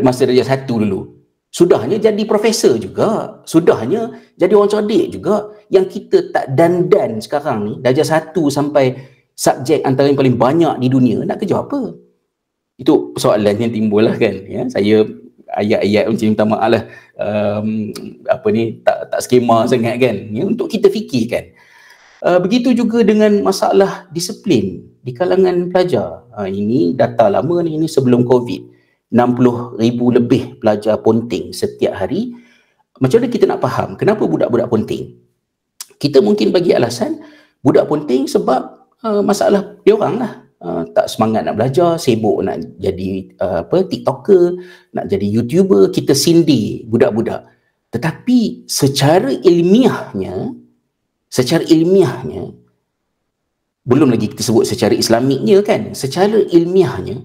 masa darjah 1 dulu. Sudahnya jadi profesor juga, sudahnya jadi orang cerdik juga. Yang kita tak dandan sekarang ni, darjah 1 sampai subjek antara yang paling banyak di dunia, nak kerja apa? Itu persoalan yang timbul lah kan. Ya, saya ayat-ayat macam minta maaf lah, tak skema sangat kan, ya, untuk kita fikirkan. Begitu juga dengan masalah disiplin di kalangan pelajar. Ini data lama ni, ini sebelum COVID. 60,000 lebih pelajar ponting setiap hari. Macam mana kita nak faham kenapa budak-budak ponting? Kita mungkin bagi alasan budak ponting sebab masalah dia orang lah. Tak semangat nak belajar, sibuk nak jadi TikToker, nak jadi YouTuber, kita sindir budak-budak. Tetapi secara ilmiahnya, belum lagi kita sebut secara islamiknya kan, secara ilmiahnya,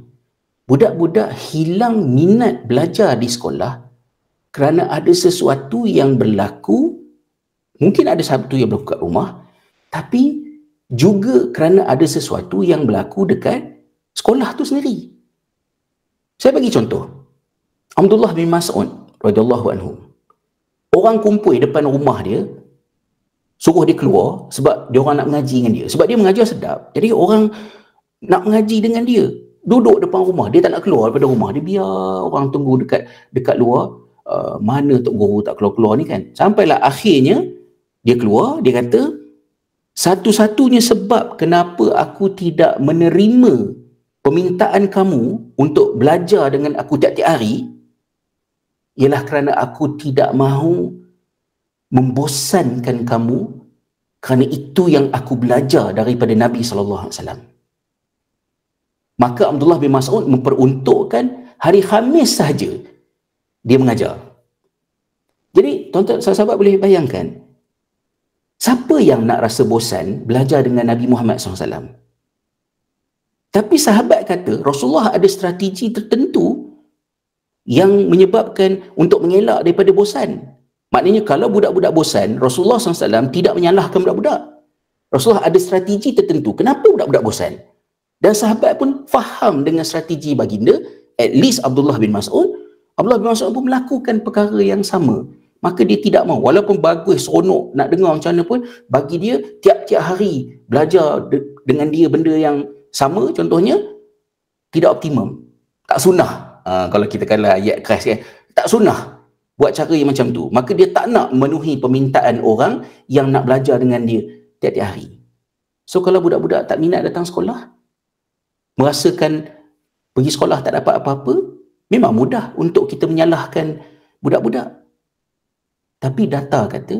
budak-budak hilang minat belajar di sekolah kerana ada sesuatu yang berlaku, mungkin ada sesuatu yang berlaku kat rumah, tapi juga kerana ada sesuatu yang berlaku dekat sekolah tu sendiri. Saya bagi contoh. Abdullah bin Mas'ud radhiyallahu anhu. Orang kumpul depan rumah dia, suruh dia keluar sebab dia orang nak mengaji dengan dia. Sebab dia mengajar sedap. Jadi orang nak mengaji dengan dia. Duduk depan rumah, dia tak nak keluar daripada rumah. Dia biar orang tunggu dekat luar. Mana Tok Guru tak keluar-keluar ni kan. Sampailah akhirnya dia keluar, dia kata, satu-satunya sebab kenapa aku tidak menerima permintaan kamu untuk belajar dengan aku tiap-tiap hari ialah kerana aku tidak mahu membosankan kamu, kerana itu yang aku belajar daripada Nabi SAW. Maka Abdullah bin Mas'ud memperuntukkan hari Khamis sahaja dia mengajar. Jadi tuan-tuan sahabat boleh bayangkan, siapa yang nak rasa bosan belajar dengan Nabi Muhammad SAW? Tapi sahabat kata Rasulullah ada strategi tertentu yang menyebabkan untuk mengelak daripada bosan. Maknanya kalau budak-budak bosan, Rasulullah SAW tidak menyalahkan budak-budak. Rasulullah ada strategi tertentu. Kenapa budak-budak bosan? Dan sahabat pun faham dengan strategi baginda. At least Abdullah bin Mas'ud pun melakukan perkara yang sama. Maka dia tidak mahu, walaupun bagus, seronok nak dengar macam mana pun, bagi dia tiap-tiap hari belajar dengan dia benda yang sama, contohnya tidak optimum, tak sunnah. Kalau kita kala ayat keras kan, tak sunnah buat cara yang macam tu. Maka dia tak nak memenuhi permintaan orang yang nak belajar dengan dia tiap-tiap hari. So kalau budak-budak tak minat datang sekolah, merasakan pergi sekolah tak dapat apa-apa, memang mudah untuk kita menyalahkan budak-budak. Tapi data kata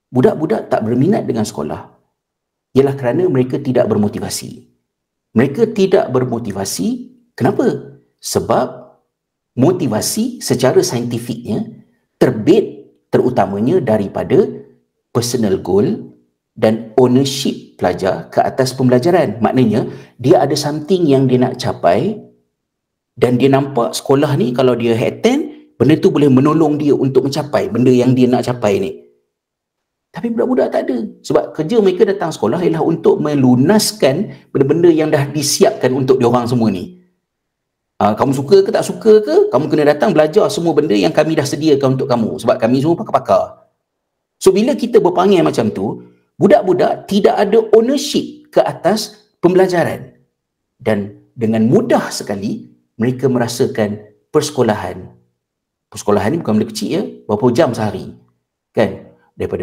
budak-budak tak berminat dengan sekolah ialah kerana mereka tidak bermotivasi. Mereka tidak bermotivasi, kenapa? Sebab motivasi secara saintifiknya terbit terutamanya daripada personal goal dan ownership pelajar ke atas pembelajaran. Maknanya dia ada something yang dia nak capai dan dia nampak sekolah ni kalau dia attend, benda tu boleh menolong dia untuk mencapai benda yang dia nak capai ni. Tapi budak-budak tak ada. Sebab kerja mereka datang sekolah ialah untuk melunaskan benda-benda yang dah disiapkan untuk diorang semua ni. Kamu suka ke tak suka ke, kamu kena datang belajar semua benda yang kami dah sediakan untuk kamu. Sebab kami semua pakar-pakar. So bila kita berpanggil macam tu, budak-budak tidak ada ownership ke atas pembelajaran. Dan dengan mudah sekali mereka merasakan persekolahan. Persekolahan ni bukan benda kecil ya, berapa jam sehari. Kan? Daripada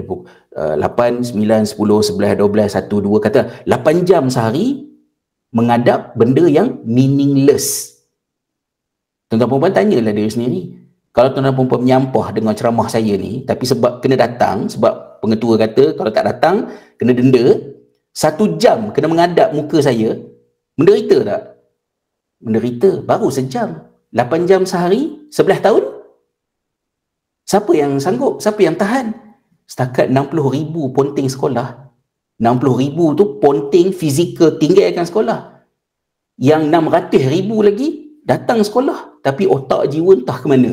8, 9, 10, 11, 12, 1, 2, kata 8 jam sehari menghadap benda yang meaningless. Tuan-tuan perempuan tanyalah diri sendiri. Kalau tuan-tuan perempuan menyampah dengan ceramah saya ni, tapi sebab kena datang, sebab pengetua kata kalau tak datang, kena denda, 1 jam kena menghadap muka saya, menderita tak? Menderita, baru sejam. 8 jam sehari, 11 tahun? Siapa yang sanggup? Siapa yang tahan? Setakat 60,000 ponting sekolah. 60,000 tu ponting fizikal tinggalkan sekolah. Yang 600,000 lagi datang sekolah, tapi otak jiwa entah ke mana.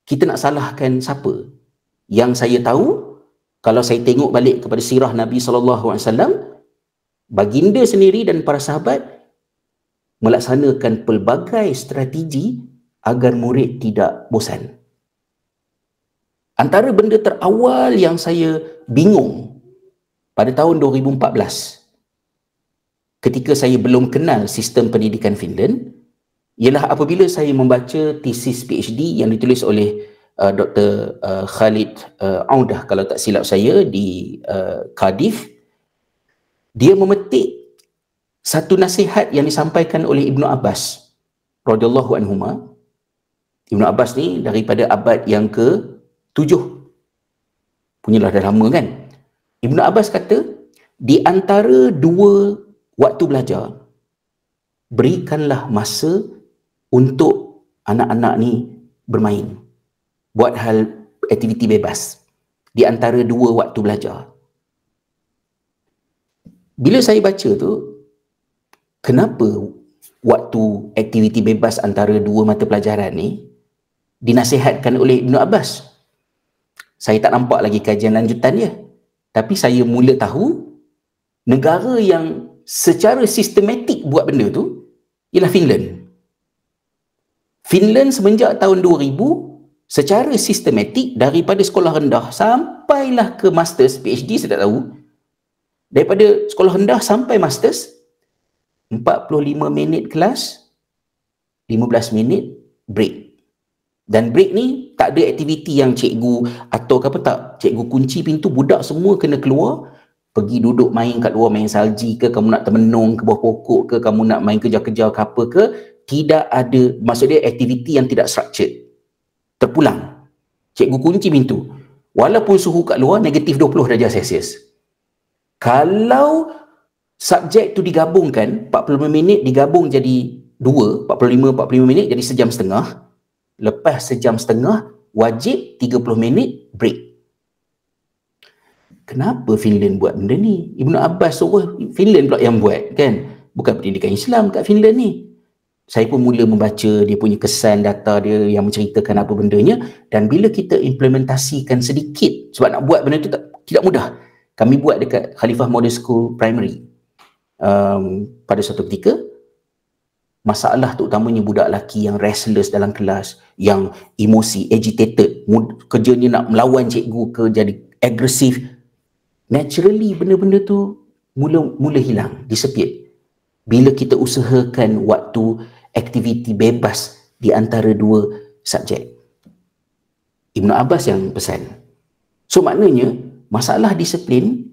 Kita nak salahkan siapa? Yang saya tahu, kalau saya tengok balik kepada sirah Nabi SAW, baginda sendiri dan para sahabat melaksanakan pelbagai strategi agar murid tidak bosan. Antara benda terawal yang saya bingung pada tahun 2014, ketika saya belum kenal sistem pendidikan Finland, ialah apabila saya membaca tesis PhD yang ditulis oleh Dr. Khalid Audah, kalau tak silap saya, di Cardiff. Dia memetik satu nasihat yang disampaikan oleh Ibnu Abbas radhiyallahu anhuma. Ibnu Abbas ni daripada abad yang ke-7. Punyalah dah lama kan. Ibnu Abbas kata, di antara dua waktu belajar, berikanlah masa untuk anak-anak ni bermain, buat hal aktiviti bebas di antara dua waktu belajar. Bila saya baca tu, kenapa waktu aktiviti bebas antara dua mata pelajaran ni dinasihatkan oleh Ibnu Abbas? Saya tak nampak lagi kajian lanjutan dia, tapi saya mula tahu negara yang secara sistematik buat benda tu ialah Finland. Finland semenjak tahun 2000 secara sistematik daripada sekolah rendah sampailah ke masters, PhD saya tak tahu, daripada sekolah rendah sampai masters, 45 minit kelas, 15 minit break. Dan break ni tak ada aktiviti yang cikgu atau apa tak, cikgu kunci pintu, budak semua kena keluar, pergi duduk main kat luar, main salji ke, kamu nak termenung ke bawah pokok ke, kamu nak main kejar-kejar ke apa ke, tidak ada, maksud dia aktiviti yang tidak structured. Terpulang, cikgu kunci pintu, walaupun suhu kat luar negatif 20 darjah Celsius. Kalau subjek tu digabungkan, 45 minit digabung jadi 2, 45 minit jadi sejam setengah. Lepas sejam setengah, wajib 30 minit break. Kenapa Finland buat benda ni? Ibnu Abbas suruh Finland pula yang buat, kan? Bukan pendidikan Islam kat Finland ni. Saya pun mula membaca dia punya kesan, data dia yang menceritakan apa bendanya, dan bila kita implementasikan sedikit, sebab nak buat benda tu tidak mudah. Kami buat dekat Khalifah Model School Primary. Pada suatu ketika, masalah tu utamanya budak lelaki yang restless dalam kelas, yang emosi, agitated, kerjanya nak melawan cikgu ke, jadi agresif. Naturally benda-benda tu mula hilang, disappear. Bila kita usahakan waktu aktiviti bebas di antara dua subjek. Ibnu Abbas yang pesan. So maknanya masalah disiplin,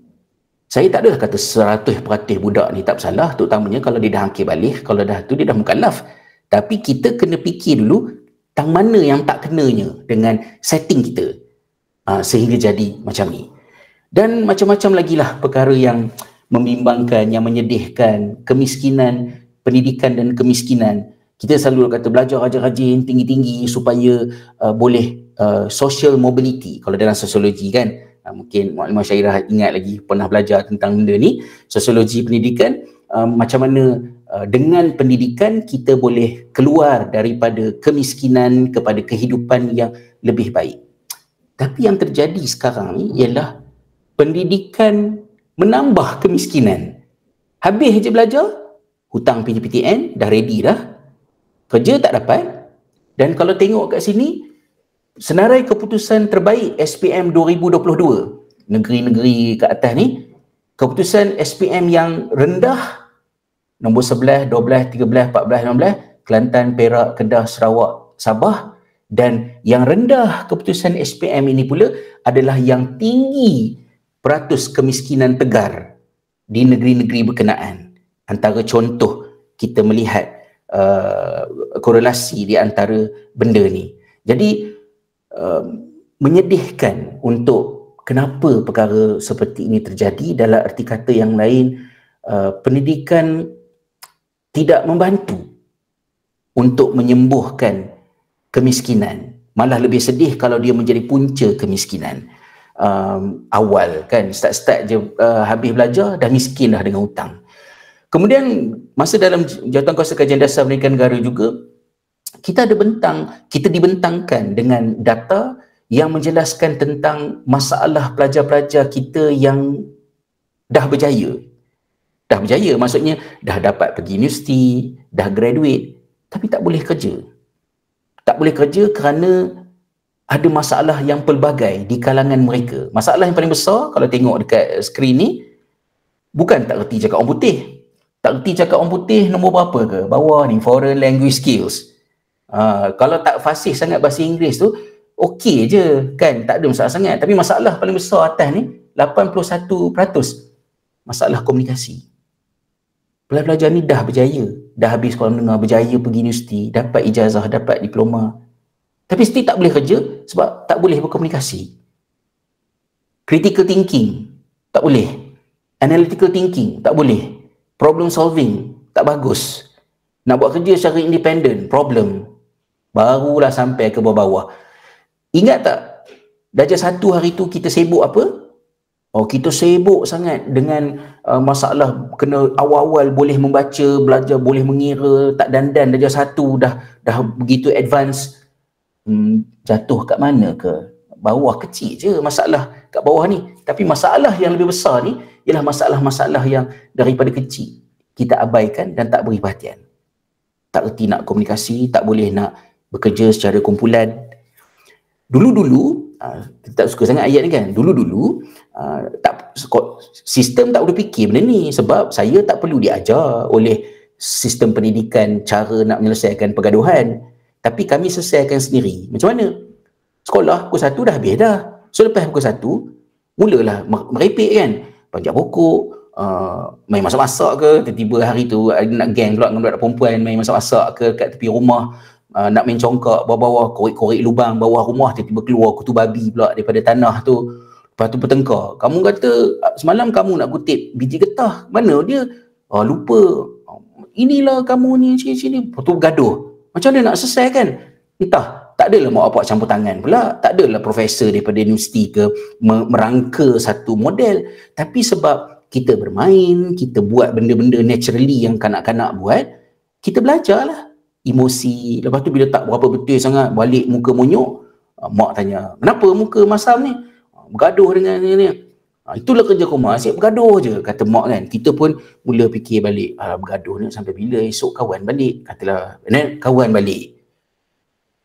saya tak adalah kata 100% budak ni tak bersalah, terutamanya kalau dia dah angkir balik, kalau dah tu dia dah mukallaf. Tapi kita kena fikir dulu tang mana yang tak kenanya dengan setting kita, sehingga jadi macam ni. Dan macam-macam lagi lah perkara yang membimbangkan, yang menyedihkan, kemiskinan, pendidikan dan kemiskinan. Kita selalu kata belajar rajin-rajin, tinggi-tinggi supaya boleh social mobility, kalau dalam sosiologi kan. Mungkin Maklimah Syairah ingat lagi pernah belajar tentang benda ni, sosiologi pendidikan, macam mana dengan pendidikan kita boleh keluar daripada kemiskinan kepada kehidupan yang lebih baik. Tapi yang terjadi sekarang ni ialah pendidikan menambah kemiskinan. Habis je belajar, hutang PTPTN dah ready dah, kerja tak dapat. Dan kalau tengok kat sini, senarai keputusan terbaik SPM 2022, negeri-negeri kat atas ni, keputusan SPM yang rendah, nombor 11, 12, 13, 14, 15, Kelantan, Perak, Kedah, Sarawak, Sabah. Dan yang rendah keputusan SPM ini pula adalah yang tinggi peratus kemiskinan tegar di negeri-negeri berkenaan. Antara contoh kita melihat korelasi di antara benda ni. Jadi menyedihkan untuk kenapa perkara seperti ini terjadi. Dalam arti kata yang lain, pendidikan tidak membantu untuk menyembuhkan kemiskinan. Malah lebih sedih kalau dia menjadi punca kemiskinan. Awal kan, start je habis belajar dah miskin dah dengan hutang. Kemudian masa dalam Jawatankuasa Kajian Dasar Pendidikan Negara juga, kita dibentangkan dengan data yang menjelaskan tentang masalah pelajar-pelajar kita yang dah berjaya. Dah berjaya maksudnya dah dapat pergi universiti, dah graduate, tapi tak boleh kerja. Tak boleh kerja kerana ada masalah yang pelbagai di kalangan mereka. Masalah yang paling besar kalau tengok dekat skrin ni, bukan tak reti cakap orang putih. Tak reti cakap orang putih nombor berapa ke? Bawah ni, foreign language skills. Kalau tak fasih sangat bahasa Inggeris tu, okey je kan, tak ada masalah sangat. Tapi masalah paling besar atas ni, 81% masalah komunikasi. Pelajar-pelajar ni dah berjaya, dah habis sekolah menengah, berjaya pergi universiti, dapat ijazah, dapat diploma, tapi still tak boleh kerja sebab tak boleh berkomunikasi. Critical thinking tak boleh, analytical thinking tak boleh, problem solving tak bagus, nak buat kerja secara independent problem, barulah sampai ke bawah-bawah. Ingat tak darjah 1 hari tu kita sibuk apa? Kita sibuk sangat dengan masalah kena awal-awal boleh membaca, belajar boleh mengira, tak dandan darjah 1 dah begitu advance. Jatuh kat mana ke? Bawah kecil je masalah kat bawah ni. Tapi masalah yang lebih besar ni ialah masalah-masalah yang daripada kecil kita abaikan dan tak beri perhatian. Tak reti nak komunikasi, tak boleh nak bekerja secara kumpulan. Dulu-dulu, kita tak suka sangat ayat ni kan, dulu-dulu sistem tak boleh fikir benda ni sebab saya tak perlu diajar oleh sistem pendidikan cara nak menyelesaikan pergaduhan, tapi kami selesaikan sendiri. Macam mana? Sekolah pukul 1 dah habis dah, so lepas pukul 1 mulalah merepek kan, panjat pokok, main masak-masak ke, tiba-tiba hari tu nak geng pula dengan budak perempuan main masak-masak ke kat tepi rumah, nak main congkak bawah-bawah, korek-korek lubang bawah rumah, tiba-tiba keluar kutu babi pula daripada tanah tu. Lepas tu bertengkar, kamu kata semalam kamu nak kutip biji getah, mana dia? Lupa. Inilah kamu ni, sini. Lepas tu bergaduh. Macam mana nak selesai kan? Entah, tak adalah mak bapak campur tangan pula, tak adalah profesor daripada universiti ke merangka satu model, tapi sebab kita bermain, kita buat benda-benda naturally yang kanak-kanak buat, kita belajarlah emosi. Lepas tu bila tak berapa betul sangat, balik muka monyok, mak tanya, kenapa muka masam ni? Bergaduh dengan ni. Itulah kerja rumah, asyik bergaduh je, kata mak kan. Kita pun mula fikir balik, bergaduh ni sampai bila, esok kawan balik, katalah kawan balik.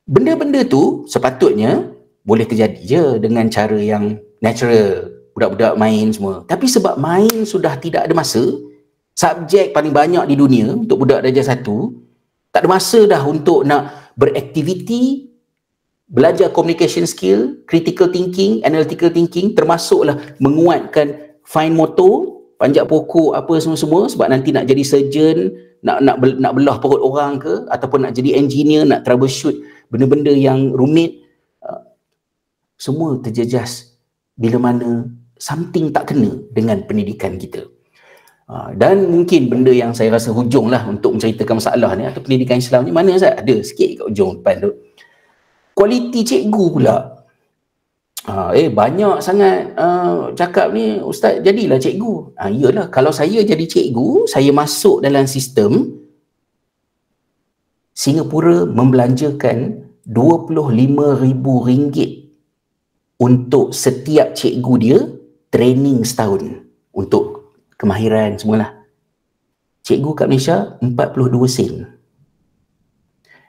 Benda-benda tu sepatutnya boleh terjadi je dengan cara yang natural, budak-budak main semua. Tapi sebab main sudah tidak ada masa, subjek paling banyak di dunia untuk budak darjah 1, tak ada masa dah untuk nak beraktiviti, belajar communication skill, critical thinking, analytical thinking, termasuklah menguatkan fine motor, panjat pokok apa semua-semua, sebab nanti nak jadi surgeon, nak belah perut orang ke, ataupun nak jadi engineer, nak troubleshoot benda-benda yang rumit, semua terjejas bila mana something tak kena dengan pendidikan kita. Dan mungkin benda yang saya rasa hujung lah untuk menceritakan masalah ni atau pendidikan Islam ni, mana Ustaz? Ada sikit kat hujung depan tu. Kualiti cikgu pula. Banyak sangat cakap ni, Ustaz jadilah cikgu. Iyalah, kalau saya jadi cikgu, saya masuk dalam sistem Singapura membelanjakan RM25,000 untuk setiap cikgu dia training setahun untuk kemahiran semualah. Cikgu kat Malaysia 42 sen.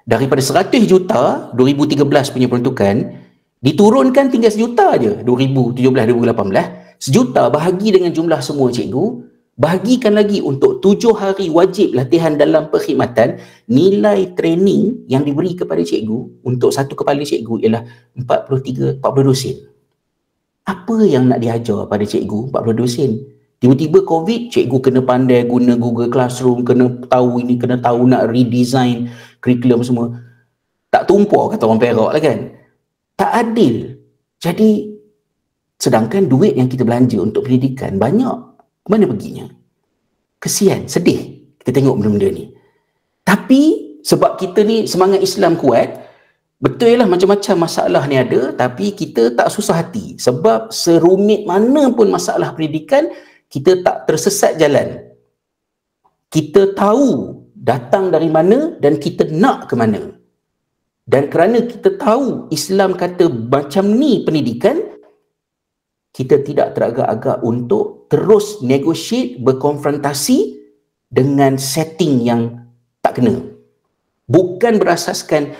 Daripada 100 juta 2013 punya peruntukan, diturunkan tinggal 1 juta je 2017-2018. 1 juta bahagi dengan jumlah semua cikgu, bahagikan lagi untuk 7 hari wajib latihan dalam perkhidmatan. Nilai training yang diberi kepada cikgu untuk satu kepala cikgu ialah 42 sen. Apa yang nak diajar pada cikgu 42 sen? Tiba-tiba COVID, cikgu kena pandai guna Google Classroom, kena tahu ini, kena tahu nak redesign kurikulum semua. Tak tumpah kata orang Perak lah kan. Tak adil. Jadi, sedangkan duit yang kita belanja untuk pendidikan banyak. Mana perginya? Kesian, sedih kita tengok benda-benda ni. Tapi, sebab kita ni semangat Islam kuat, betul lah macam-macam masalah ni ada, tapi kita tak susah hati. Sebab serumit mana pun masalah pendidikan, kita tak tersesat jalan. Kita tahu datang dari mana dan kita nak ke mana. Dan kerana kita tahu Islam kata macam ni pendidikan, kita tidak teragak-agak untuk terus negotiate, berkonfrontasi dengan setting yang tak kena. Bukan berasaskan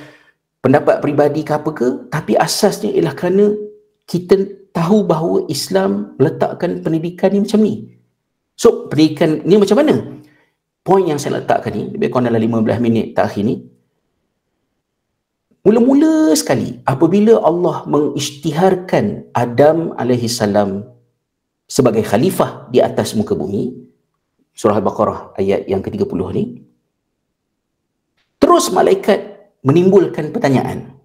pendapat peribadi ke apa ke, tapi asasnya ialah kerana kita tahu bahawa Islam meletakkan pendidikan ni macam ni. So, pendidikan ni macam mana? Poin yang saya letakkan ni, lebih kurang dalam 15 minit terakhir ni, mula-mula sekali apabila Allah mengisytiharkan Adam AS sebagai khalifah di atas muka bumi, surah Al-Baqarah ayat yang ke-30 ni, terus malaikat menimbulkan pertanyaan.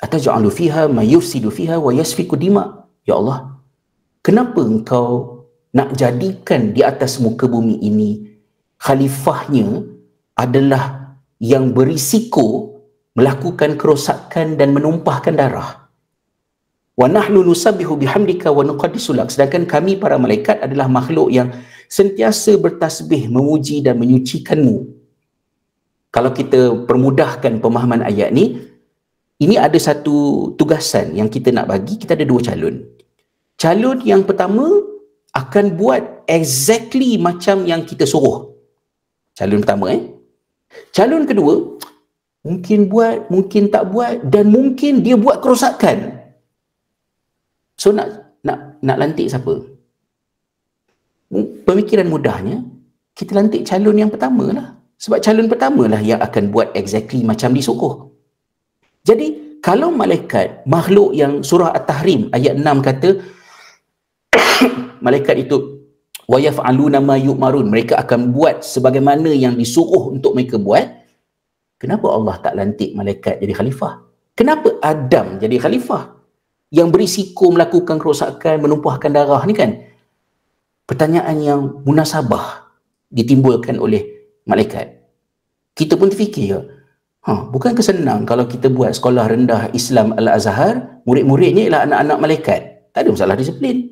Ataj'alu fiha ma yufsidu fiha wa yasfiku dima. Ya Allah, kenapa engkau nak jadikan di atas muka bumi ini khalifahnya adalah yang berisiko melakukan kerosakan dan menumpahkan darah? Wa nahnu nusabbihu bihamdika wa nuqaddisu lak. Sedangkan kami para malaikat adalah makhluk yang sentiasa bertasbih, memuji dan menyucikanmu. Kalau kita permudahkan pemahaman ayat ni, ini ada satu tugasan yang kita nak bagi. Kita ada 2 calon. Calon yang pertama akan buat exactly macam yang kita suruh. Calon pertama Calon kedua mungkin buat, mungkin tak buat, dan mungkin dia buat kerosakan. So nak lantik siapa? Pemikiran mudahnya, kita lantik calon yang pertama lah. Sebab calon pertama lah yang akan buat exactly macam disuruh. Jadi, kalau malaikat, makhluk yang surah At-Tahrim ayat 6 kata, malaikat itu, wa yaf'aluna ma yu'marun, mereka akan buat sebagaimana yang disuruh untuk mereka buat. Kenapa Allah tak lantik malaikat jadi khalifah? Kenapa Adam jadi khalifah? Yang berisiko melakukan kerosakan, menumpahkan darah ni kan? Pertanyaan yang munasabah ditimbulkan oleh malaikat. Kita pun terfikir ya, bukan kesenang kalau kita buat sekolah rendah Islam Al-Azhar, murid-muridnya ialah anak-anak malaikat. Tak ada masalah disiplin.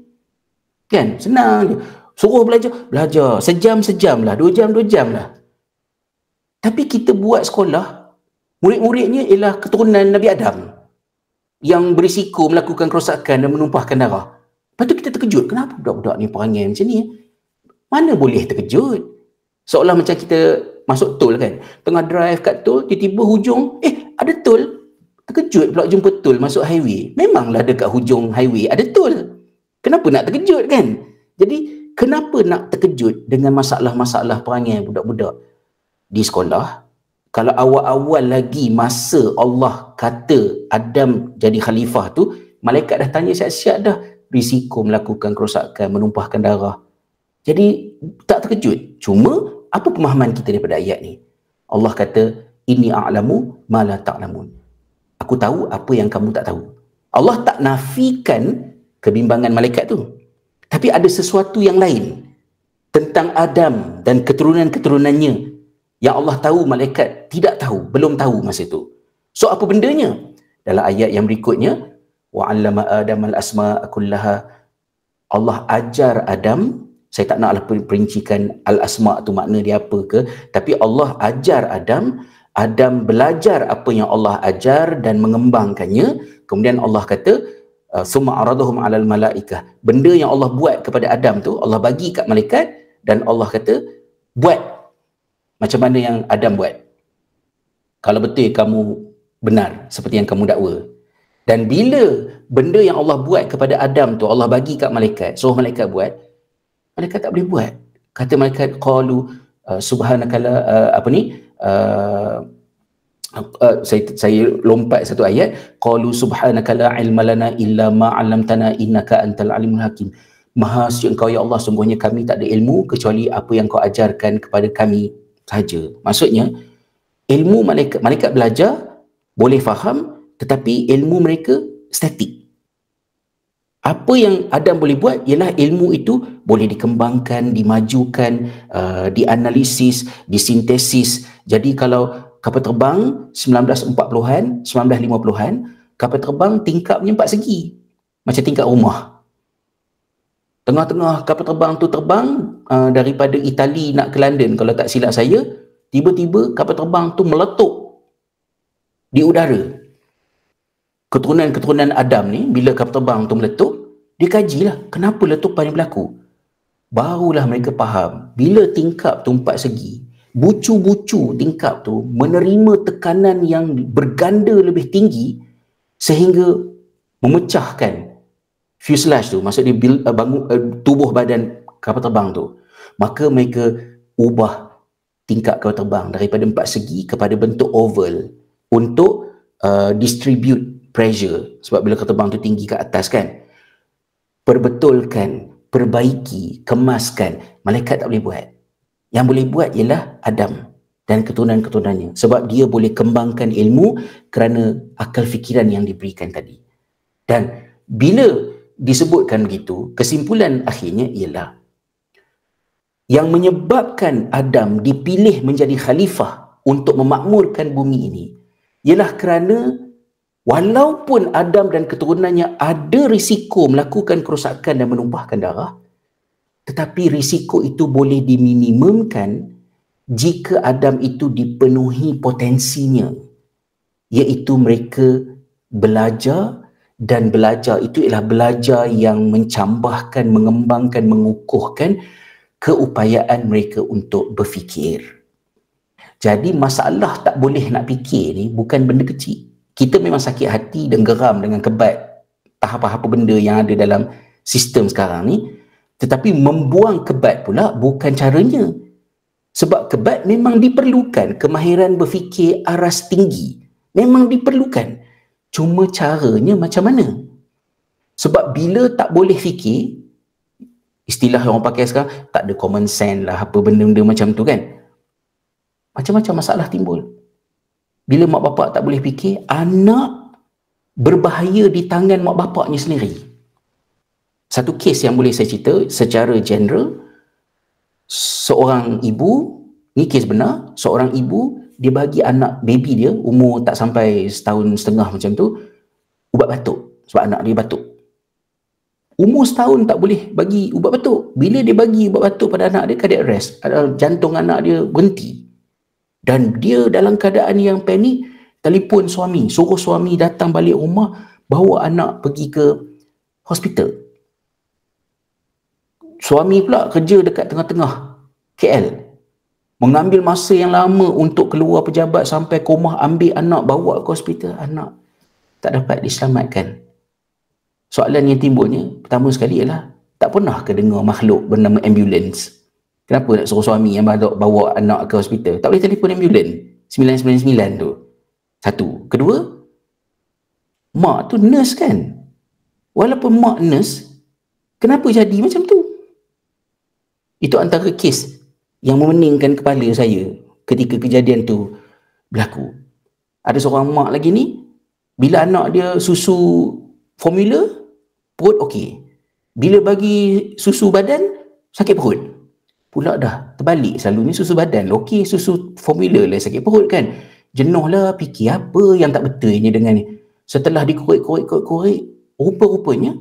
Kan? Senang je. Suruh belajar. Sejam-sejam lah, 2 jam lah. Tapi kita buat sekolah, murid-muridnya ialah keturunan Nabi Adam yang berisiko melakukan kerosakan dan menumpahkan darah. Lepas tu kita terkejut, kenapa budak-budak ni perangai macam ni? Mana boleh terkejut? Seolah macam kita masuk tol kan, tengah drive kat tol, tiba-tiba hujung, ada tol. Terkejut pula jumpa tol masuk highway. Memanglah dekat hujung highway ada tol. Kenapa nak terkejut kan? Jadi, kenapa nak terkejut dengan masalah-masalah perangai budak-budak di sekolah? Kalau awal-awal lagi masa Allah kata Adam jadi khalifah tu, malaikat dah tanya siap-siap dah, risiko melakukan kerosakan, menumpahkan darah. Jadi, tak terkejut. Cuma, apa pemahaman kita daripada ayat ni? Allah kata, inni a'lamu ma la ta'lamun. Aku tahu apa yang kamu tak tahu. Allah tak nafikan kebimbangan malaikat tu. Tapi ada sesuatu yang lain tentang Adam dan keturunan-keturunannya yang Allah tahu malaikat tidak tahu, belum tahu masa itu. So apa bendanya? Dalam ayat yang berikutnya, wa 'allama Adam al-asma'a kullaha. Allah ajar Adam, saya tak naklah perincikan al-asma' tu makna dia apa ke, tapi Allah ajar Adam, Adam belajar apa yang Allah ajar dan mengembangkannya. Kemudian Allah kata, summa aradahum 'alal malaikah. Benda yang Allah buat kepada Adam tu Allah bagi kat malaikat, dan Allah kata buat macam mana yang Adam buat. Kalau betul kamu benar seperti yang kamu dakwa. Dan bila benda yang Allah buat kepada Adam tu Allah bagi kat malaikat, suruh malaikat buat, malaikat tak boleh buat. Kata malaikat, qalu subhanakala saya lompat satu ayat, qalu subhanaka la ilma lana illa ma 'allamtana innaka antal alimul hakim. Maha suci engkau ya Allah, sungguhnya kami tak ada ilmu kecuali apa yang kau ajarkan kepada kami sahaja. Maksudnya ilmu malaikat belajar boleh faham, tetapi ilmu mereka statik. Apa yang Adam boleh buat ialah ilmu itu boleh dikembangkan, dimajukan, dianalisis, disintesis. Jadi kalau kapal terbang 1940-an, 1950-an, kapal terbang tingkapnya 4 segi. Macam tingkap rumah. Tengah-tengah kapal terbang tu terbang daripada Itali nak ke London, kalau tak silap saya, tiba-tiba kapal terbang tu meletup di udara. Keturunan-keturunan Adam ni, bila kapal terbang tu meletup, dia kajilah kenapa letupan yang berlaku. Barulah mereka faham, bila tingkap tu 4 segi, bucu-bucu tingkap tu menerima tekanan yang berganda lebih tinggi sehingga memecahkan fuselage tu, maksudnya tubuh badan kapal terbang tu. Maka mereka ubah tingkap kapal terbang daripada 4 segi kepada bentuk oval untuk distribute pressure, sebab bila kapal terbang tu tinggi ke atas kan. Perbetulkan, perbaiki, kemaskan, malaikat tak boleh buat. Yang boleh buat ialah Adam dan keturunan-keturunannya, sebab dia boleh kembangkan ilmu kerana akal fikiran yang diberikan tadi. Dan bila disebutkan begitu, kesimpulan akhirnya ialah yang menyebabkan Adam dipilih menjadi khalifah untuk memakmurkan bumi ini ialah kerana walaupun Adam dan keturunannya ada risiko melakukan kerosakan dan menumpahkan darah, tetapi risiko itu boleh diminimumkan jika Adam itu dipenuhi potensinya, iaitu mereka belajar, dan belajar itu ialah belajar yang mencambahkan, mengembangkan, mengukuhkan keupayaan mereka untuk berfikir. Jadi masalah tak boleh nak fikir ni bukan benda kecil. Kita memang sakit hati dan geram dengan kebat apa-apa benda yang ada dalam sistem sekarang ni. Tetapi membuang kebat pula bukan caranya. Sebab kebat memang diperlukan, kemahiran berfikir aras tinggi memang diperlukan. Cuma caranya macam mana? Sebab bila tak boleh fikir, istilah orang pakai sekarang, tak ada common sense lah, apa benda-benda macam tu kan. Macam-macam masalah timbul. Bila mak bapak tak boleh fikir, anak berbahaya di tangan mak bapaknya sendiri. Satu kes yang boleh saya cerita secara general, seorang ibu, ni kes benar, seorang ibu, dia bagi anak baby dia, umur tak sampai setahun setengah macam tu, ubat batuk, sebab anak dia batuk. Umur setahun tak boleh bagi ubat batuk. Bila dia bagi ubat batuk pada anak dia, cardiac arrest, jantung anak dia berhenti. Dan dia dalam keadaan yang panik, telefon suami, suruh suami datang balik rumah, bawa anak pergi ke hospital. Suami pula kerja dekat tengah-tengah KL, mengambil masa yang lama untuk keluar pejabat sampai ke rumah, ambil anak, bawa ke hospital. Anak tak dapat diselamatkan. Soalan yang timbulnya pertama sekali ialah, tak pernah ke dengar makhluk bernama ambulans? Kenapa nak suruh suami yang bawa anak ke hospital? Tak boleh telefon ambulans 999 tu. Satu. Kedua, mak tu nurse kan? Walaupun mak nurse, kenapa jadi macam tu? Itu antara kes yang memeningkan kepala saya ketika kejadian tu berlaku. Ada seorang mak lagi ni, bila anak dia susu formula, perut okey. Bila bagi susu badan, sakit perut. Pula dah terbalik, selalunya susu badan okey, susu formula lah sakit perut kan. Jenuh lah, fikir apa yang tak betul ni dengan ni. Setelah dikorek-korek, rupa-rupanya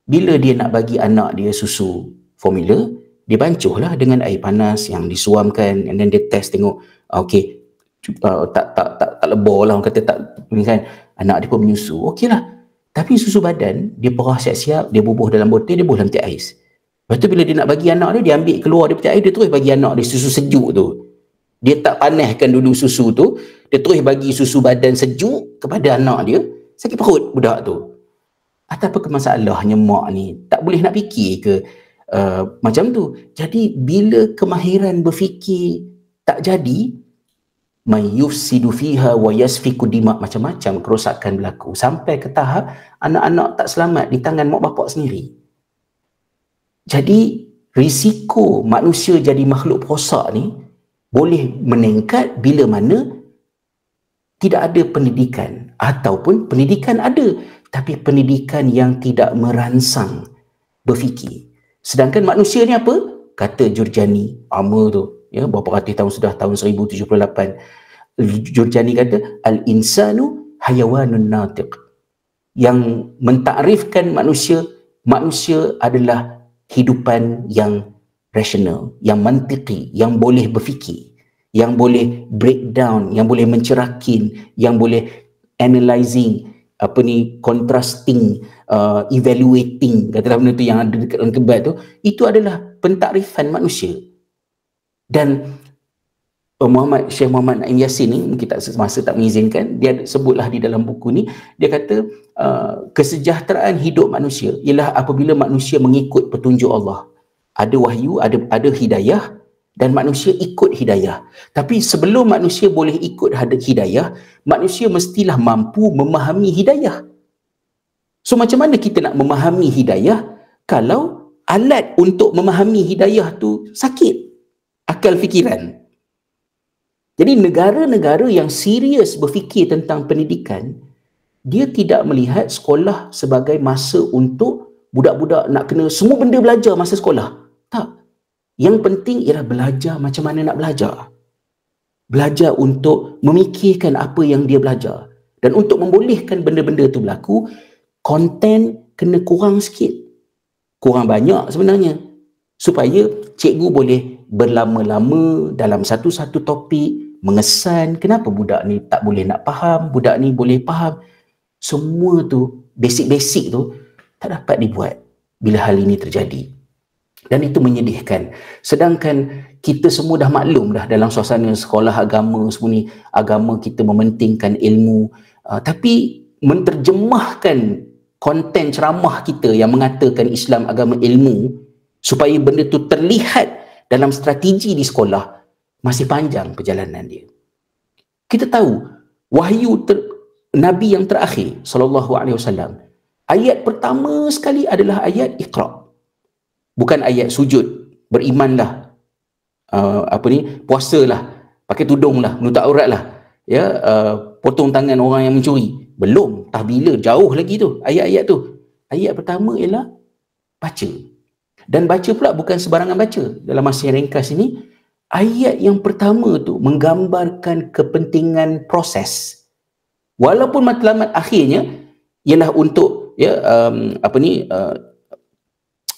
bila dia nak bagi anak dia susu formula, dia bancuh lah dengan air panas yang disuamkan, and then dia test tengok, okey, tak lebor lah, orang kata tak, kan, anak dia pun menyusu, okey lah. Tapi susu badan, dia perah siap-siap, dia bubuh dalam botol, dia bubuh dalam peti ais. Lepas tu bila dia nak bagi anak dia ambil keluar dia peti ais, dia terus bagi anak dia susu sejuk tu. Dia tak panaskan dulu susu tu, dia terus bagi susu badan sejuk kepada anak dia, sakit perut budak tu. Atau apa masalahnya mak ni? Tak boleh nak fikir ke macam tu? Jadi bila kemahiran berfikir tak jadi, may yufsidu fiha wa yasfiku dima, macam-macam kerosakan berlaku sampai ke tahap anak-anak tak selamat di tangan mak bapak sendiri. Jadi risiko manusia jadi makhluk perosak ni boleh meningkat bila mana tidak ada pendidikan, ataupun pendidikan ada tapi pendidikan yang tidak merangsang berfikir. Sedangkan manusia ni apa? Kata Jurjani, lama tu, ya, berapa ratus tahun sudah, tahun 1078. Jurjani kata al-insanu hayawanun natiq, yang mentakrifkan manusia adalah hidupan yang rasional, yang mantiki, yang boleh berfikir, yang boleh breakdown, yang boleh mencerakin, yang boleh analyzing, contrasting, evaluating, katalah benda tu yang ada dekat dalam kebat tu, itu adalah pentakrifan manusia. Dan Syekh Muhammad Naim Yassin ni, mungkin masa tak mengizinkan, dia sebutlah di dalam buku ni, dia kata kesejahteraan hidup manusia ialah apabila manusia mengikut petunjuk Allah. Ada wahyu, ada hidayah, dan manusia ikut hidayah. Tapi sebelum manusia boleh ikut hidayah, manusia mestilah mampu memahami hidayah. So macam mana kita nak memahami hidayah kalau alat untuk memahami hidayah tu sakit, akal fikiran? Jadi negara-negara yang serius berfikir tentang pendidikan, dia tidak melihat sekolah sebagai masa untuk budak-budak nak kena semua benda belajar masa sekolah. Tak. Yang penting ialah belajar macam mana nak belajar. Belajar untuk memikirkan apa yang dia belajar. Dan untuk membolehkan benda-benda tu berlaku, konten kena kurang sikit. Kurang banyak sebenarnya. Supaya cikgu boleh berlama-lama dalam satu-satu topik, mengesan kenapa budak ni tak boleh nak faham, budak ni boleh faham. Semua tu, basic-basic tu tak dapat dibuat bila hal ini terjadi. Dan itu menyedihkan. Sedangkan kita semua dah maklum dah dalam suasana sekolah agama semua ni, agama kita mementingkan ilmu, tapi menterjemahkan konten ceramah kita yang mengatakan Islam agama ilmu supaya benda tu terlihat dalam strategi di sekolah, masih panjang perjalanan dia. Kita tahu wahyu Nabi yang terakhir sallallahu alaihi wasallam, ayat pertama sekali adalah ayat Iqra. Bukan ayat sujud, berimanlah, puasalah, pakai tudunglah, menutup auratlah, ya, potong tangan orang yang mencuri. Belum, tahbila, jauh lagi tu ayat-ayat tu. Ayat pertama ialah baca. Dan baca pula bukan sebarangan baca. Dalam masa yang ringkas ini, ayat yang pertama tu menggambarkan kepentingan proses. Walaupun matlamat akhirnya ialah untuk, ya,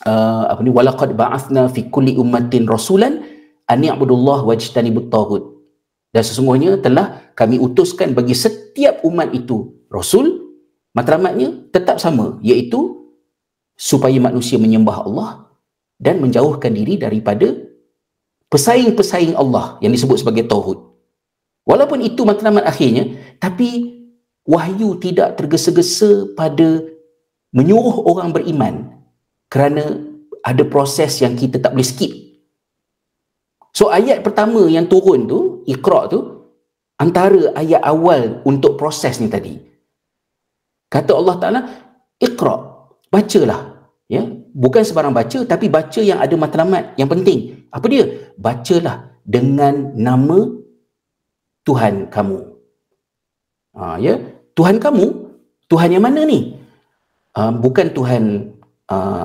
walaqad ba'athna fi kulli ummatin rasulan an ya'budullah wajtanibut taghut. Dan sesungguhnya telah kami utuskan bagi setiap umat itu rasul, matlamatnya tetap sama, iaitu supaya manusia menyembah Allah dan menjauhkan diri daripada pesaing-pesaing Allah yang disebut sebagai tauhid. Walaupun itu matlamat akhirnya, tapi wahyu tidak tergesa-gesa pada menyuruh orang beriman, kerana ada proses yang kita tak boleh skip. So ayat pertama yang turun tu, Iqra tu, antara ayat awal untuk proses ni tadi. Kata Allah Ta'ala, Iqra, bacalah. Ya? Bukan sebarang baca, tapi baca yang ada matlamat, yang penting. Apa dia? Bacalah dengan nama Tuhan kamu. Ya? Tuhan kamu? Tuhan yang mana ni? Bukan Tuhan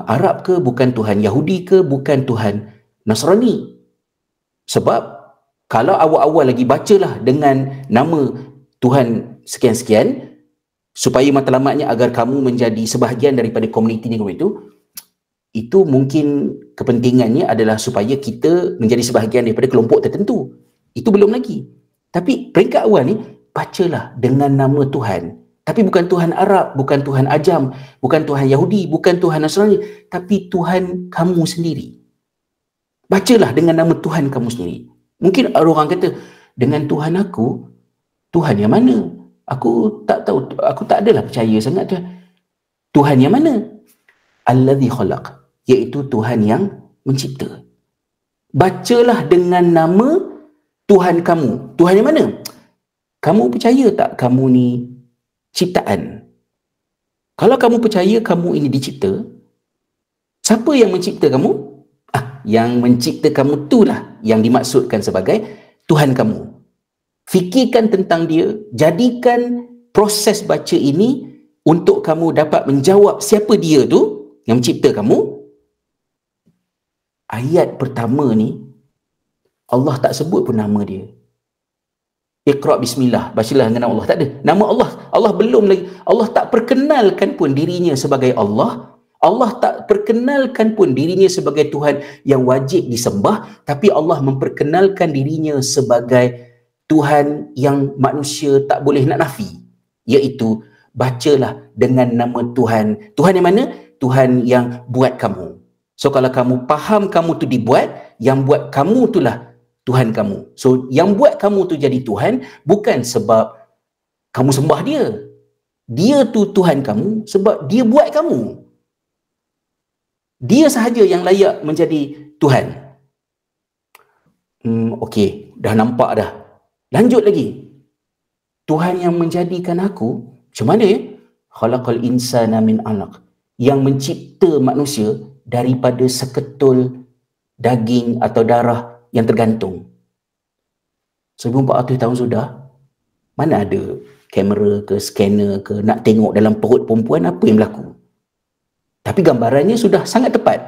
Arab ke, bukan Tuhan Yahudi ke, bukan Tuhan Nasrani. Sebab kalau awal-awal lagi bacalah dengan nama Tuhan sekian-sekian, supaya matlamatnya agar kamu menjadi sebahagian daripada komuniti itu mungkin kepentingannya adalah supaya kita menjadi sebahagian daripada kelompok tertentu. Itu belum lagi. Tapi peringkat awal ni, bacalah dengan nama Tuhan. Tapi bukan Tuhan Arab, bukan Tuhan Ajam, bukan Tuhan Yahudi, bukan Tuhan Nasrani, tapi Tuhan kamu sendiri. Bacalah dengan nama Tuhan kamu sendiri. Mungkin orang kata, dengan Tuhan aku, Tuhan yang mana? Aku tak tahu, aku tak adalah percaya sangat tu. Tuhan yang mana? Allazi khalaq, iaitu Tuhan yang mencipta. Bacalah dengan nama Tuhan kamu. Tuhan yang mana? Kamu percaya tak kamu ni ciptaan? Kalau kamu percaya kamu ini dicipta, siapa yang mencipta kamu? Yang mencipta kamu itulah yang dimaksudkan sebagai Tuhan kamu. Fikirkan tentang dia, jadikan proses baca ini untuk kamu dapat menjawab siapa dia tu yang mencipta kamu. Ayat pertama ni Allah tak sebut pun nama dia. Iqra bismillah, bacalah dengan nama Allah. Tak ada nama Allah. Allah belum lagi, Allah tak perkenalkan pun dirinya sebagai Allah. Allah tak perkenalkan pun dirinya sebagai Tuhan yang wajib disembah, tapi Allah memperkenalkan dirinya sebagai Tuhan yang manusia tak boleh nak nafi, iaitu bacalah dengan nama Tuhan. Tuhan yang mana? Tuhan yang buat kamu. So kalau kamu faham kamu tu dibuat, yang buat kamu itulah Tuhan kamu. So yang buat kamu tu jadi Tuhan bukan sebab kamu sembah dia. Dia tu Tuhan kamu sebab dia buat kamu. Dia sahaja yang layak menjadi Tuhan. Okey, dah nampak dah. Lanjut lagi. Tuhan yang menjadikan aku, macam mana ya? Khalaqal insana min 'alaq, yang mencipta manusia daripada seketul daging atau darah yang tergantung. 1400 tahun sudah, mana ada kamera ke scanner ke nak tengok dalam perut perempuan apa yang berlaku. Tapi gambarannya sudah sangat tepat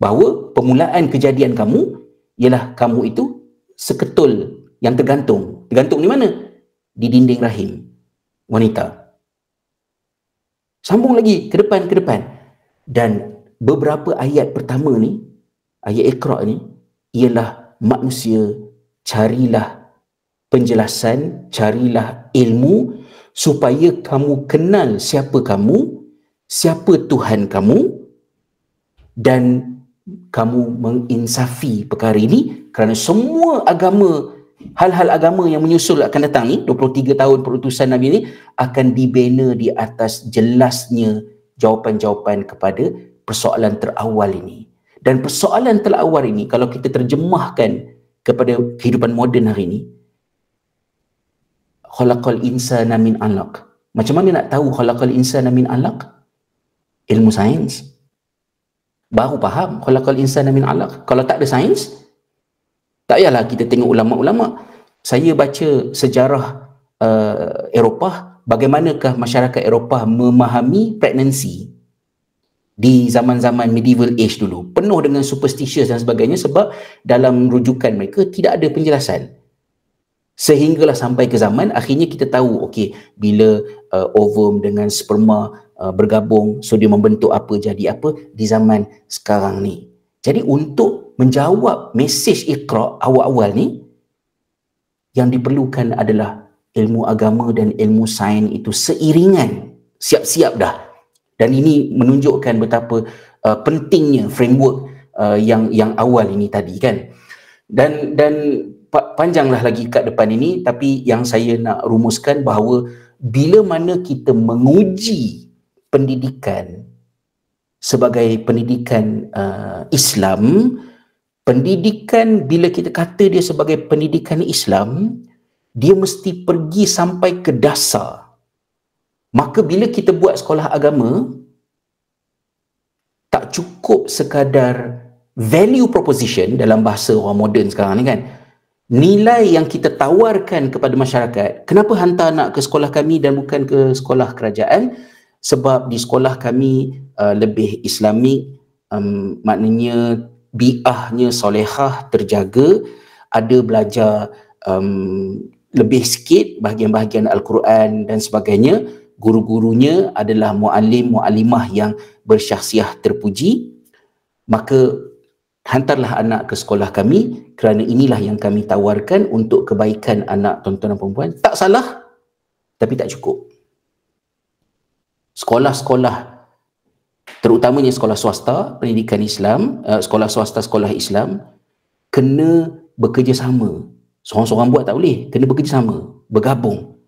bahawa permulaan kejadian kamu ialah kamu itu seketul yang tergantung. Tergantung di mana? Di dinding rahim wanita. Sambung lagi ke depan. Dan beberapa ayat pertama ni, ayat Iqra ni, ialah manusia carilah penjelasan, carilah ilmu supaya kamu kenal siapa kamu, siapa Tuhan kamu, dan kamu menginsafi perkara ini, kerana semua agama, hal-hal agama yang menyusul akan datang ni, 23 tahun perutusan Nabi ni, akan dibina di atas jelasnya jawapan-jawapan kepada persoalan terawal ini. Dan persoalan terawal ini, kalau kita terjemahkan kepada kehidupan moden hari ini, khalaqal insana min 'alaq. Macam mana nak tahu khalaqal insana min 'alaq? Ilmu sains. Baru faham khalaqal insana min 'alaq. Kalau tak ada sains, tak payahlah kita tengok ulama-ulama. Saya baca sejarah Eropah, bagaimanakah masyarakat Eropah memahami pregnancy di zaman-zaman medieval age dulu. Penuh dengan superstitious dan sebagainya sebab dalam rujukan mereka tidak ada penjelasan. Sehinggalah sampai ke zaman akhirnya kita tahu, okey, bila ovum dengan sperma bergabung, so dia membentuk apa jadi apa di zaman sekarang ni. Jadi untuk menjawab mesej Iqra awal-awal ni, yang diperlukan adalah ilmu agama dan ilmu sains itu seiringan, siap-siap dah. Dan ini menunjukkan betapa pentingnya framework yang awal ini tadi kan. Dan panjanglah lagi kat depan ini, tapi yang saya nak rumuskan bahawa bila mana kita menguji pendidikan sebagai pendidikan Islam, pendidikan bila kita kata dia sebagai pendidikan Islam, dia mesti pergi sampai ke dasar. Maka bila kita buat sekolah agama, tak cukup sekadar value proposition dalam bahasa orang moden sekarang ni kan. Nilai yang kita tawarkan kepada masyarakat, kenapa hantar anak ke sekolah kami dan bukan ke sekolah kerajaan? Sebab di sekolah kami lebih Islamik, maknanya bi'ahnya solehah, terjaga, ada belajar lebih sikit bahagian-bahagian Al-Quran dan sebagainya. Guru-gurunya adalah mu'alim, mu'alimah yang bersyakhsiah terpuji. Maka hantarlah anak ke sekolah kami kerana inilah yang kami tawarkan untuk kebaikan anak tuan-tuan dan perempuan. Tak salah, tapi tak cukup. sekolah-sekolah, terutamanya sekolah swasta, pendidikan Islam, sekolah swasta, sekolah Islam, kena bekerjasama. Seorang-seorang buat tak boleh, kena bekerjasama, bergabung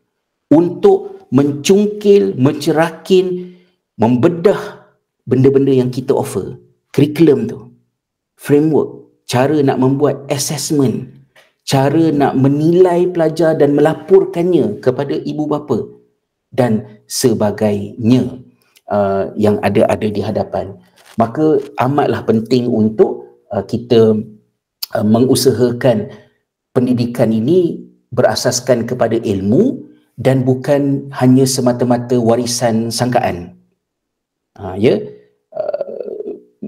untuk mencungkil, mencerakin, membedah benda-benda yang kita offer. Kurikulum tu, framework, cara nak membuat assessment, cara nak menilai pelajar dan melaporkannya kepada ibu bapa dan sebagainya yang ada di hadapan. Maka amatlah penting untuk kita mengusahakan pendidikan ini berasaskan kepada ilmu dan bukan hanya semata-mata warisan sangkaan.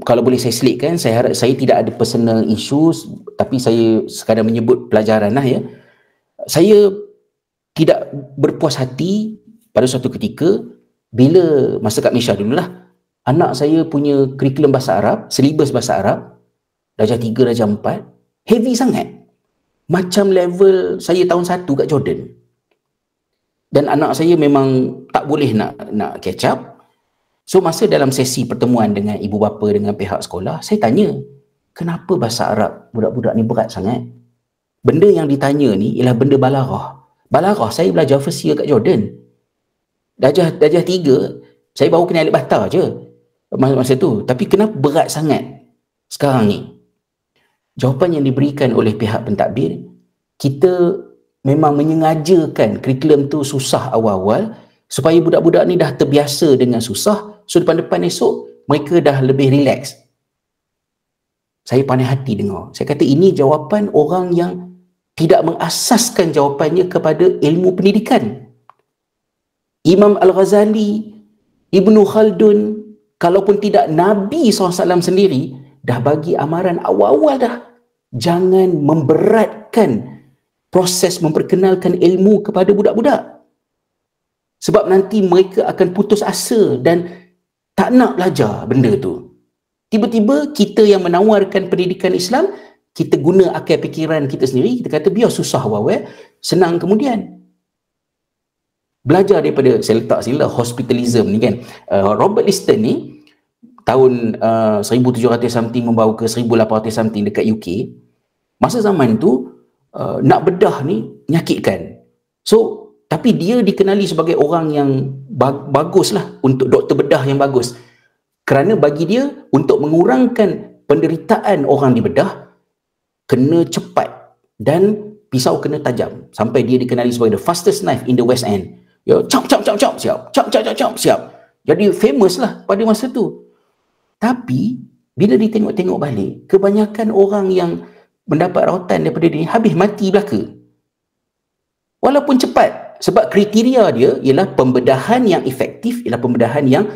Kalau boleh saya selitkan, saya harap saya tidak ada personal issues, tapi saya sekadar menyebut pelajaran lah ya. Saya tidak berpuas hati pada suatu ketika bila masa kat Malaysia dululah, anak saya punya kurikulum bahasa Arab, silibus bahasa Arab, darjah 3, darjah 4, heavy sangat. Macam level saya tahun 1 kat Jordan. Dan anak saya memang tak boleh nak catch up. So masa dalam sesi pertemuan dengan ibu bapa, dengan pihak sekolah, saya tanya, kenapa bahasa Arab budak-budak ni berat sangat? Benda yang ditanya ni ialah benda balaghah. Balaghah saya belajar first year kat Jordan. Darjah 3, saya baru kenal alif bata je masa tu. Tapi kenapa berat sangat sekarang ni? Jawapan yang diberikan oleh pihak pentadbir, kita memang menyengajakan kurikulum tu susah awal-awal supaya budak-budak ni dah terbiasa dengan susah, so depan-depan esok mereka dah lebih relax. Saya pandai hati dengar. Saya kata ini jawapan orang yang tidak mengasaskan jawapannya kepada ilmu pendidikan. Imam Al-Ghazali, Ibnu Khaldun, kalaupun tidak Nabi SAW sendiri, dah bagi amaran awal-awal dah. Jangan memberatkan proses memperkenalkan ilmu kepada budak-budak. Sebab nanti mereka akan putus asa dan tak nak belajar benda tu. Tiba-tiba kita yang menawarkan pendidikan Islam, kita guna akal fikiran kita sendiri, kita kata biar susah awal-awal, senang kemudian. Belajar daripada, saya letak sila hospitalism ni kan. Robert Liston ni tahun 1700 something membawa ke 1800 something dekat UK. Masa zaman tu nak bedah ni menyakitkan. So tapi dia dikenali sebagai orang yang bagus lah, untuk doktor bedah yang bagus. Kerana bagi dia, untuk mengurangkan penderitaan orang di bedah, kena cepat dan pisau kena tajam. Sampai dia dikenali sebagai the fastest knife in the West End. Ya, siap. Jadi famous lah pada masa tu. Tapi bila ditengok-tengok balik, kebanyakan orang yang mendapat rawatan daripada dia habis mati belaka. Walaupun cepat, sebab kriteria dia ialah pembedahan yang efektif, ialah pembedahan yang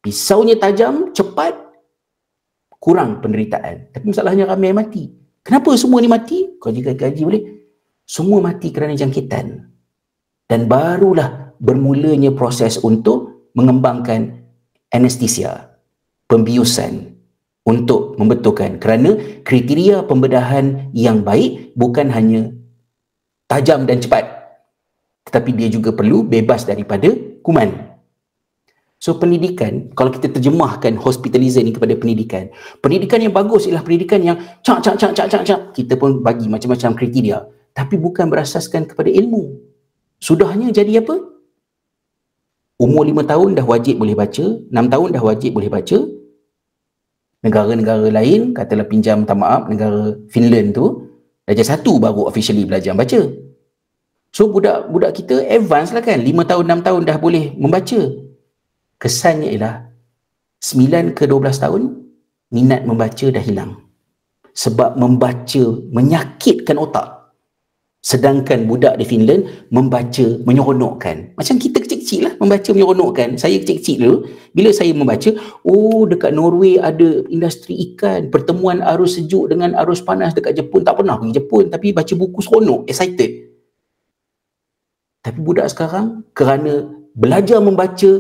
pisaunya tajam, cepat, kurang penderitaan. Tapi masalahnya ramai mati. Kenapa semua ni mati? Kau jika kaji boleh. Semua mati kerana jangkitan. Dan barulah bermulanya proses untuk mengembangkan anestesia, pembiusan, untuk membetulkan. Kerana kriteria pembedahan yang baik bukan hanya tajam dan cepat, tetapi dia juga perlu bebas daripada kuman. So pendidikan, kalau kita terjemahkan hospitalism ni kepada pendidikan, pendidikan yang bagus ialah pendidikan yang cak. Kita pun bagi macam-macam kriteria, tapi bukan berasaskan kepada ilmu. Sudahnya jadi apa? Umur 5 tahun dah wajib boleh baca, 6 tahun dah wajib boleh baca. Negara-negara lain, katalah pinjam, minta maaf, negara Finland tu, darjah 1 baru officially belajar baca. So budak-budak kita advance lah kan, 5 tahun, 6 tahun dah boleh membaca. Kesannya ialah 9 ke 12 tahun minat membaca dah hilang. Sebab membaca menyakitkan otak. Sedangkan budak di Finland membaca menyeronokkan. Macam kita kecil-kecil lah membaca menyeronokkan. Saya kecil-kecil dulu, bila saya membaca, oh dekat Norway ada industri ikan, pertemuan arus sejuk dengan arus panas dekat Jepun. Tak pernah pergi Jepun, tapi baca buku seronok, excited. Tapi budak sekarang kerana belajar membaca,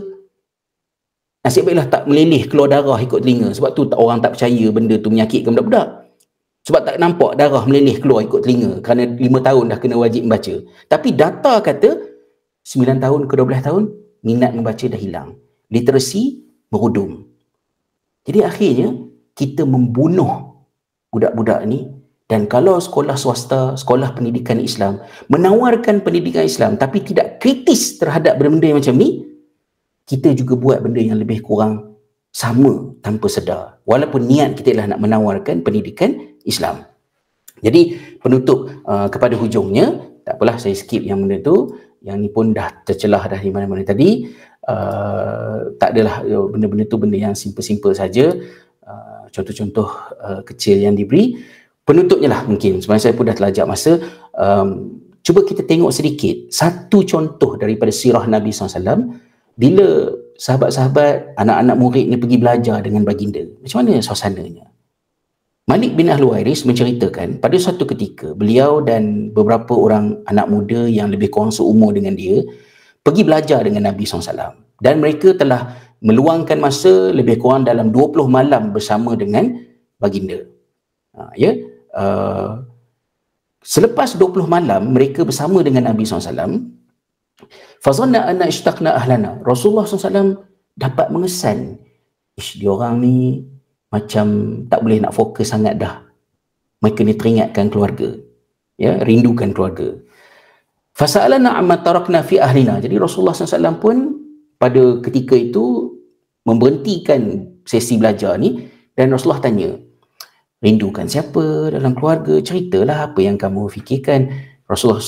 nasib baiklah tak meleleh keluar darah ikut telinga. Sebab tu orang tak percaya benda tu menyakitkan budak-budak. Sebab tak nampak darah meleleh keluar ikut telinga kerana 5 tahun dah kena wajib membaca. Tapi data kata 9 tahun ke 12 tahun minat membaca dah hilang. literasi berudum. Jadi akhirnya kita membunuh budak-budak ni. Dan kalau sekolah swasta, sekolah pendidikan Islam menawarkan pendidikan Islam tapi tidak kritis terhadap benda-benda yang macam ni, kita juga buat benda yang lebih kurang sama tanpa sedar. Walaupun niat kita adalah nak menawarkan pendidikan Islam. Jadi penutup kepada hujungnya, tak apalah saya skip yang benda tu, yang ni pun dah tercelah dah di mana-mana tadi. Tak adalah benda-benda tu benda yang simple-simple saja, contoh-contoh kecil yang diberi. Penutupnya lah mungkin, sebenarnya saya pun dah terlajak masa, cuba kita tengok sedikit satu contoh daripada sirah Nabi SAW bila sahabat-sahabat, anak-anak murid ni pergi belajar dengan baginda. Macam mana suasananya? Malik bin Al-Huwairis menceritakan pada suatu ketika beliau dan beberapa orang anak muda yang lebih kurang seumur dengan dia pergi belajar dengan Nabi SAW, dan mereka telah meluangkan masa lebih kurang dalam 20 malam bersama dengan baginda. Selepas 20 malam mereka bersama dengan Nabi SAW, fazanna anna ishtaqna ahlana, Rasulullah SAW dapat mengesan, diorang ni macam tak boleh nak fokus sangat dah, mereka ni teringatkan keluarga, rindukan keluarga. Fasa'alana amma tarakna fi ahlina, jadi Rasulullah SAW pun pada ketika itu memberhentikan sesi belajar ni, dan Rasulullah tanya, rindukan siapa dalam keluarga? Ceritalah apa yang kamu fikirkan. Rasulullah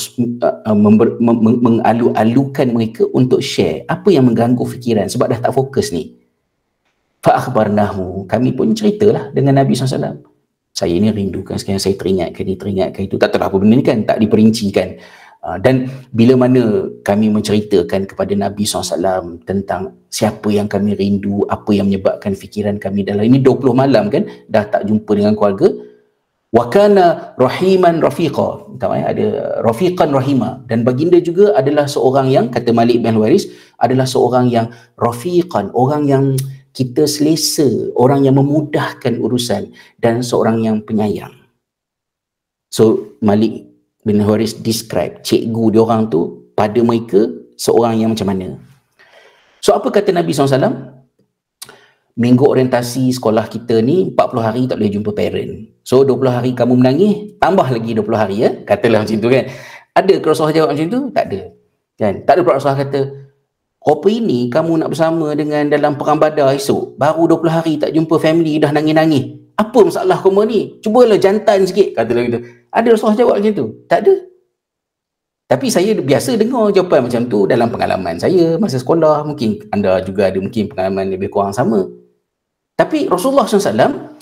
mengalu-alukan mereka untuk share apa yang mengganggu fikiran sebab dah tak fokus ni. Fa'akhbarnahu, kami pun ceritalah dengan Nabi SAW. Saya ni rindukan sekarang, saya teringatkan ni, teringatkan itu. Tak tahu apa benda ni kan, tak diperincikan. Dan bila mana kami menceritakan kepada Nabi SAW tentang siapa yang kami rindu, apa yang menyebabkan fikiran kami dalam ini 20 malam kan, dah tak jumpa dengan keluarga. Wa kana rahiman rafiqa, ada rafiqan rahima, dan baginda juga adalah seorang yang, kata Malik bin Al-Huwairis, adalah seorang yang rafiqan, orang yang kita selesa, orang yang memudahkan urusan, dan seorang yang penyayang. So Malik bin Al-Huwairis describe cikgu diorang tu pada mereka seorang yang macam mana. So apa kata Nabi SAW? Minggu orientasi sekolah kita ni 40 hari tak boleh jumpa parent. So 20 hari kamu menangis, tambah lagi 20 hari katalah macam tu kan. Ada ke Rasulullah jawab macam tu? Tak ada. Kan? Tak ada pula Rasulullah kata, apa ini kamu nak bersama dengan dalam perang Badar esok, baru 20 hari tak jumpa family dah nangis-nangis. Apa masalah kamu ni? Cubalah jantan sikit, katalah gitu. Ada Rasulullah jawab macam tu? Tak ada. Tapi saya biasa dengar jawapan macam tu dalam pengalaman saya masa sekolah. Mungkin anda juga ada mungkin pengalaman lebih kurang sama. Tapi Rasulullah SAW,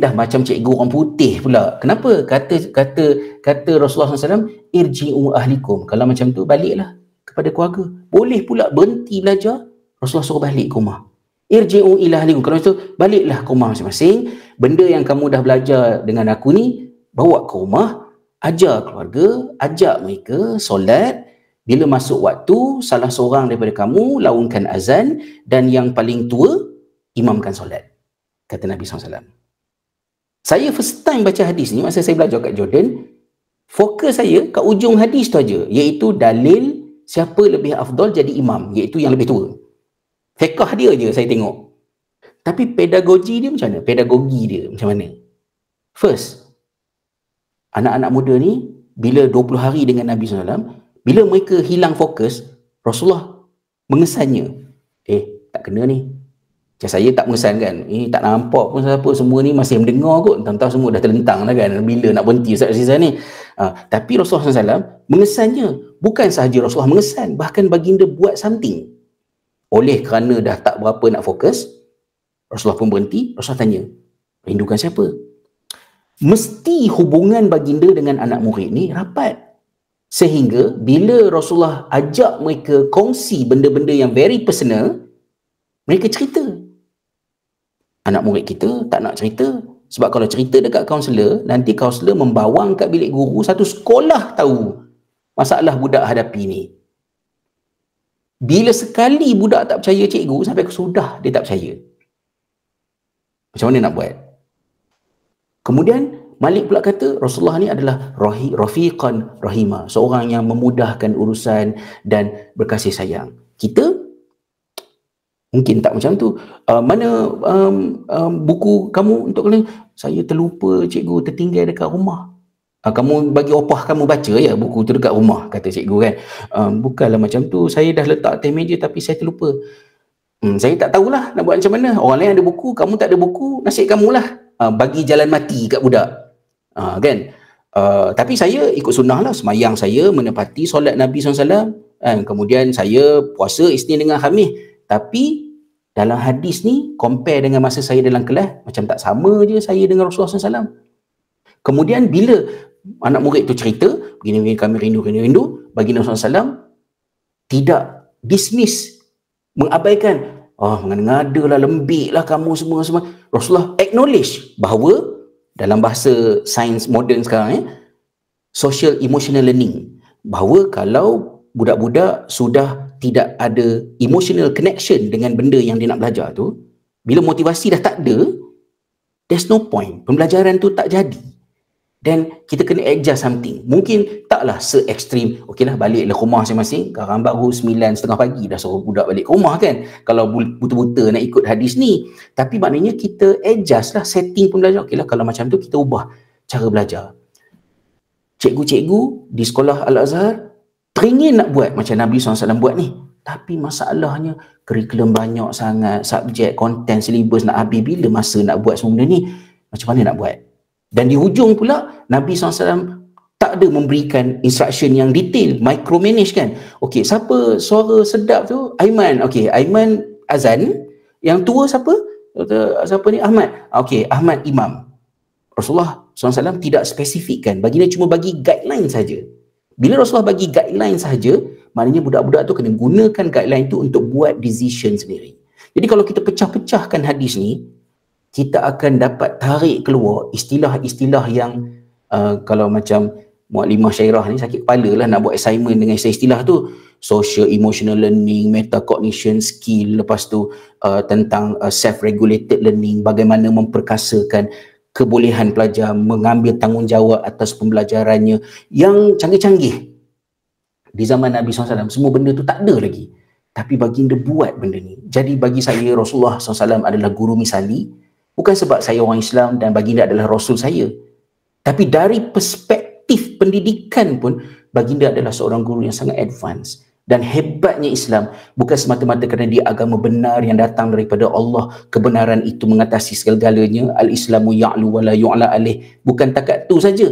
dah macam cikgu orang putih pula. Kenapa? Kata Rasulullah SAW, irji'u ahlikum. Kalau macam tu, baliklah kepada keluarga. Boleh pula berhenti belajar, Rasulullah suruh balik ke rumah. Irji'u ila ahlikum. Kalau macam tu, baliklah ke rumah masing-masing. Benda yang kamu dah belajar dengan aku ni, bawa ke rumah, ajar keluarga, ajak mereka solat. Bila masuk waktu, salah seorang daripada kamu laungkan azan, dan yang paling tua imamkan solat, kata Nabi SAW. Saya first time baca hadis ni masa saya belajar kat Jordan, fokus saya kat ujung hadis tu aja, iaitu dalil siapa lebih afdal jadi imam, iaitu yang lebih tua. Fiqh dia je saya tengok. Tapi pedagogi dia macam mana? Pedagogi dia macam mana? First, anak-anak muda ni bila 20 hari dengan Nabi SAW, bila mereka hilang fokus, Rasulullah mengesannya. Tak kena ni. Macam saya tak mengesan kan, tak nampak pun siapa, semua ni masih mendengar kot, tentang semua dah terlentang lah kan, bila nak berhenti Ustaz ni. Tapi Rasulullah SAW mengesannya, bukan sahaja Rasulullah mengesan, bahkan baginda buat something. Oleh kerana dah tak berapa nak fokus, Rasulullah pun berhenti. Rasulullah tanya, rindukan siapa? Mesti hubungan baginda dengan anak murid ni rapat, sehingga bila Rasulullah ajak mereka kongsi benda-benda yang very personal, mereka cerita. Anak murid kita tak nak cerita, sebab kalau cerita dekat kaunselor, nanti kaunselor membawang kat bilik guru, satu sekolah tahu masalah budak hadapi ni. Bila sekali budak tak percaya cikgu, sampai kesudah dia tak percaya. Macam mana nak buat? Kemudian Malik pula kata Rasulullah ni adalah rafiqan rahima, seorang yang memudahkan urusan dan berkasih sayang. Kita Mungkin tak macam tu. Mana buku kamu untuk kalian? Saya terlupa cikgu, tertinggal dekat rumah. Kamu bagi opah kamu baca ya buku tu dekat rumah, kata cikgu kan. Bukanlah macam tu, saya dah letak atas meja tapi saya terlupa. Saya tak tahulah nak buat macam mana. Orang lain ada buku, kamu tak ada buku, nasib kamulah. Bagi jalan mati kat budak. Kan? Tapi saya ikut sunnah lah, semayang saya menepati solat Nabi SAW, kemudian saya puasa Isnin dengan Khamis. Tapi dalam hadis ni, compare dengan masa saya dalam kelas, macam tak sama je saya dengan Rasulullah SAW. Kemudian bila anak murid tu cerita, begini kami rindu, bagi Nabi SAW, tidak dismiss, mengabaikan, mengada-ngada lah, lembik lah kamu semua. Rasulullah acknowledge bahawa dalam bahasa sains moden sekarang, social emotional learning, bahawa kalau budak-budak sudah tidak ada emotional connection dengan benda yang dia nak belajar tu, bila motivasi dah tak ada, there's no point, pembelajaran tu tak jadi. Dan kita kena adjust something. Mungkin taklah se-ekstrim, okeylah baliklah rumah masing-masing, sekarang baru 9:30 pagi dah suruh budak balik ke rumah kan, kalau buta-buta nak ikut hadis ni. Tapi maknanya kita adjust lah setting pembelajaran. Okeylah kalau macam tu kita ubah cara belajar. Cikgu-cikgu di sekolah Al-Azhar teringin nak buat macam Nabi SAW buat ni, tapi masalahnya kurikulum banyak sangat, subjek, konten, silibus nak habis, bila masa nak buat semua benda ni, macam mana nak buat? Dan di hujung pula Nabi SAW tak ada memberikan instruction yang detail, micromanage kan. Okey, siapa suara sedap tu? Aiman. Okey, Aiman azan. Yang tua siapa? Siapa ni? Ahmad. Okey, Ahmad imam. Rasulullah SAW tidak spesifikkan, bagi dia cuma bagi guideline saja. Bila Rasulullah bagi guideline saja, maknanya budak-budak tu kena gunakan guideline tu untuk buat decision sendiri. Jadi kalau kita pecah-pecahkan hadis ni, kita akan dapat tarik keluar istilah-istilah yang kalau macam Mu'allimah Syairah ni sakit kepala lah nak buat assignment dengan istilah tu. Social emotional learning, metacognition skill, lepas tu tentang self-regulated learning, bagaimana memperkasakan kebolehan pelajar mengambil tanggungjawab atas pembelajarannya yang canggih-canggih. Di zaman Nabi SAW semua benda tu tak ada lagi, tapi baginda buat benda ni. Jadi bagi saya Rasulullah SAW adalah guru misali. Bukan sebab saya orang Islam dan baginda adalah Rasul saya, tapi dari perspektif pendidikan pun baginda adalah seorang guru yang sangat advance. Dan hebatnya Islam bukan semata-mata kerana dia agama benar yang datang daripada Allah, kebenaran itu mengatasi segala-galanya, al-Islamu ya'lu wa la yu'la alaih, bukan takat tu saja,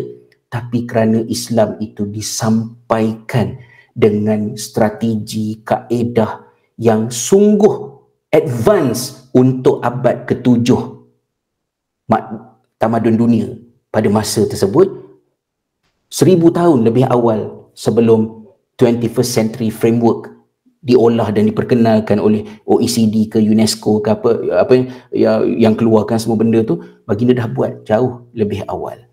tapi kerana Islam itu disampaikan dengan strategi, kaedah yang sungguh advance untuk abad ke-7 tamadun dunia pada masa tersebut, 1000 tahun lebih awal sebelum 21st century framework diolah dan diperkenalkan oleh OECD ke UNESCO ke apa yang keluarkan semua benda tu, baginda dah buat jauh lebih awal.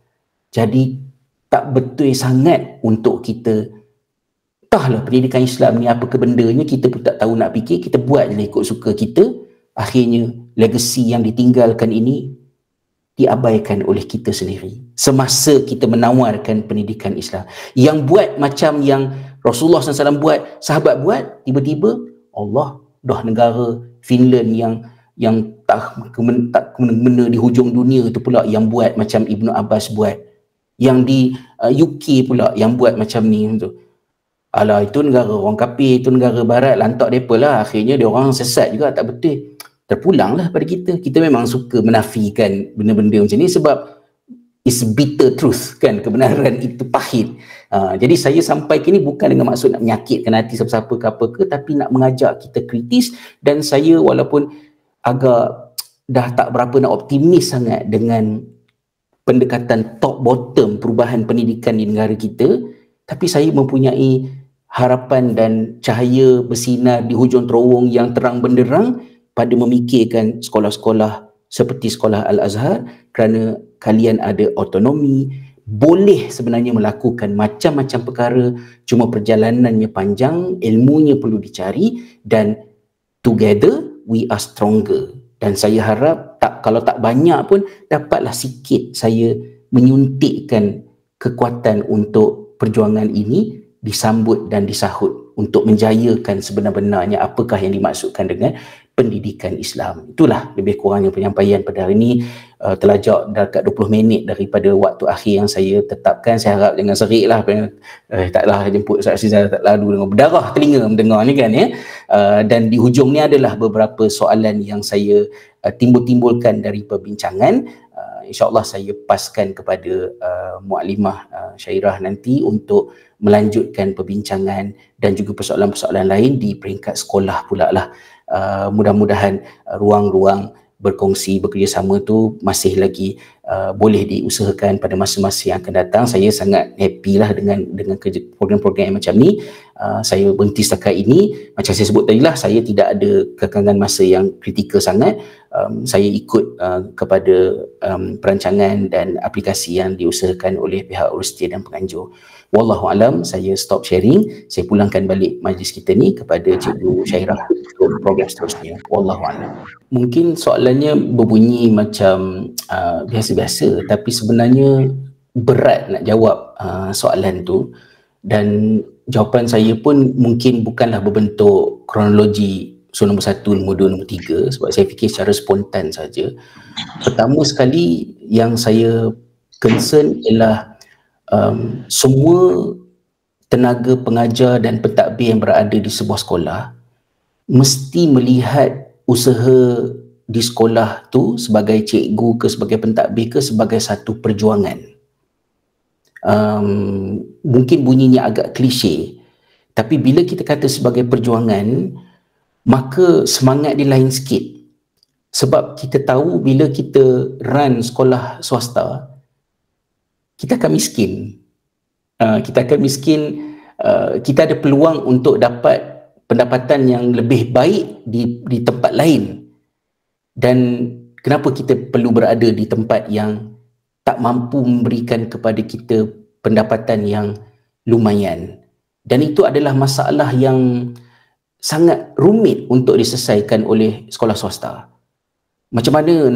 Jadi tak betul sangat untuk kita, entahlah pendidikan Islam ni apa ke bendanya, kita pun tak tahu nak fikir, kita buat je ikut suka kita. Akhirnya legacy yang ditinggalkan ini diabaikan oleh kita sendiri semasa kita menawarkan pendidikan Islam. Yang buat macam yang Rasulullah SAW buat, sahabat buat, tiba-tiba Allah dah negara Finland yang tak kemana di hujung dunia itu pula yang buat macam Ibnu Abbas buat, yang di UK pula yang buat macam ni tu. Alah, itu negara orang kafir, itu negara barat, lantak mereka lah. Akhirnya dia orang sesat juga, tak betul. Terpulanglah pada kita. Kita memang suka menafikan benda-benda macam ni sebab it's bitter truth kan, kebenaran itu pahit. Jadi saya sampai kini bukan dengan maksud nak menyakitkan hati siapa-siapa ke apa ke, tapi nak mengajak kita kritis. Dan saya walaupun agak dah tak berapa nak optimis sangat dengan pendekatan top bottom perubahan pendidikan di negara kita, tapi saya mempunyai harapan dan cahaya bersinar di hujung terowong yang terang benderang pada memikirkan sekolah-sekolah seperti sekolah Al-Azhar, kerana kalian ada autonomi, boleh sebenarnya melakukan macam-macam perkara, cuma perjalanannya panjang, ilmunya perlu dicari, dan together we are stronger. Dan saya harap kalau tak banyak pun dapatlah sikit saya menyuntikkan kekuatan untuk perjuangan ini disambut dan disahut untuk menjayakan sebenar-benarnya apakah yang dimaksudkan dengan pendidikan Islam. Itulah lebih kurangnya penyampaian pada hari ini. Terlajak dekat 20 minit daripada waktu akhir yang saya tetapkan. Saya harap jangan serik lah, taklah jemput Ustaz Azizah tak lalu dengan berdarah telinga mendengar ni kan ya. Dan di hujung ni adalah beberapa soalan yang saya timbul-timbulkan dari perbincangan. InsyaAllah saya paskan kepada Mu'alimah Syairah nanti untuk melanjutkan perbincangan dan juga persoalan-persoalan lain di peringkat sekolah pula lah. Mudah-mudahan ruang-ruang berkongsi, bekerjasama tu masih lagi boleh diusahakan pada masa-masa yang akan datang. Saya sangat happy lah dengan program-program yang macam ni. Saya berhenti setakat ini. Macam saya sebut tadi lah, saya tidak ada kekangan masa yang kritikal sangat. Saya ikut kepada perancangan dan aplikasi yang diusahakan oleh pihak Urustia dan penganjur. Wallahualam, saya stop sharing. Saya pulangkan balik majlis kita ni kepada Cikgu Syairah untuk program seterusnya. Wallahualam. Mungkin soalannya berbunyi macam biasa-biasa, tapi sebenarnya berat nak jawab soalan tu, dan jawapan saya pun mungkin bukanlah berbentuk kronologi nombor 1, nombor 2, nombor 3, sebab saya fikir secara spontan saja. Pertama sekali yang saya concern ialah semua tenaga pengajar dan pentadbir yang berada di sebuah sekolah mesti melihat usaha di sekolah tu sebagai cikgu ke, sebagai pentadbir ke, sebagai satu perjuangan. Mungkin bunyinya agak klise, tapi bila kita kata sebagai perjuangan, maka semangat dia lain sikit. Sebab kita tahu bila kita run sekolah swasta, kita akan miskin. Kita ada peluang untuk dapat pendapatan yang lebih baik di tempat lain. Dan kenapa kita perlu berada di tempat yang tak mampu memberikan kepada kita pendapatan yang lumayan? Dan itu adalah masalah yang sangat rumit untuk diselesaikan oleh sekolah swasta. Macam mana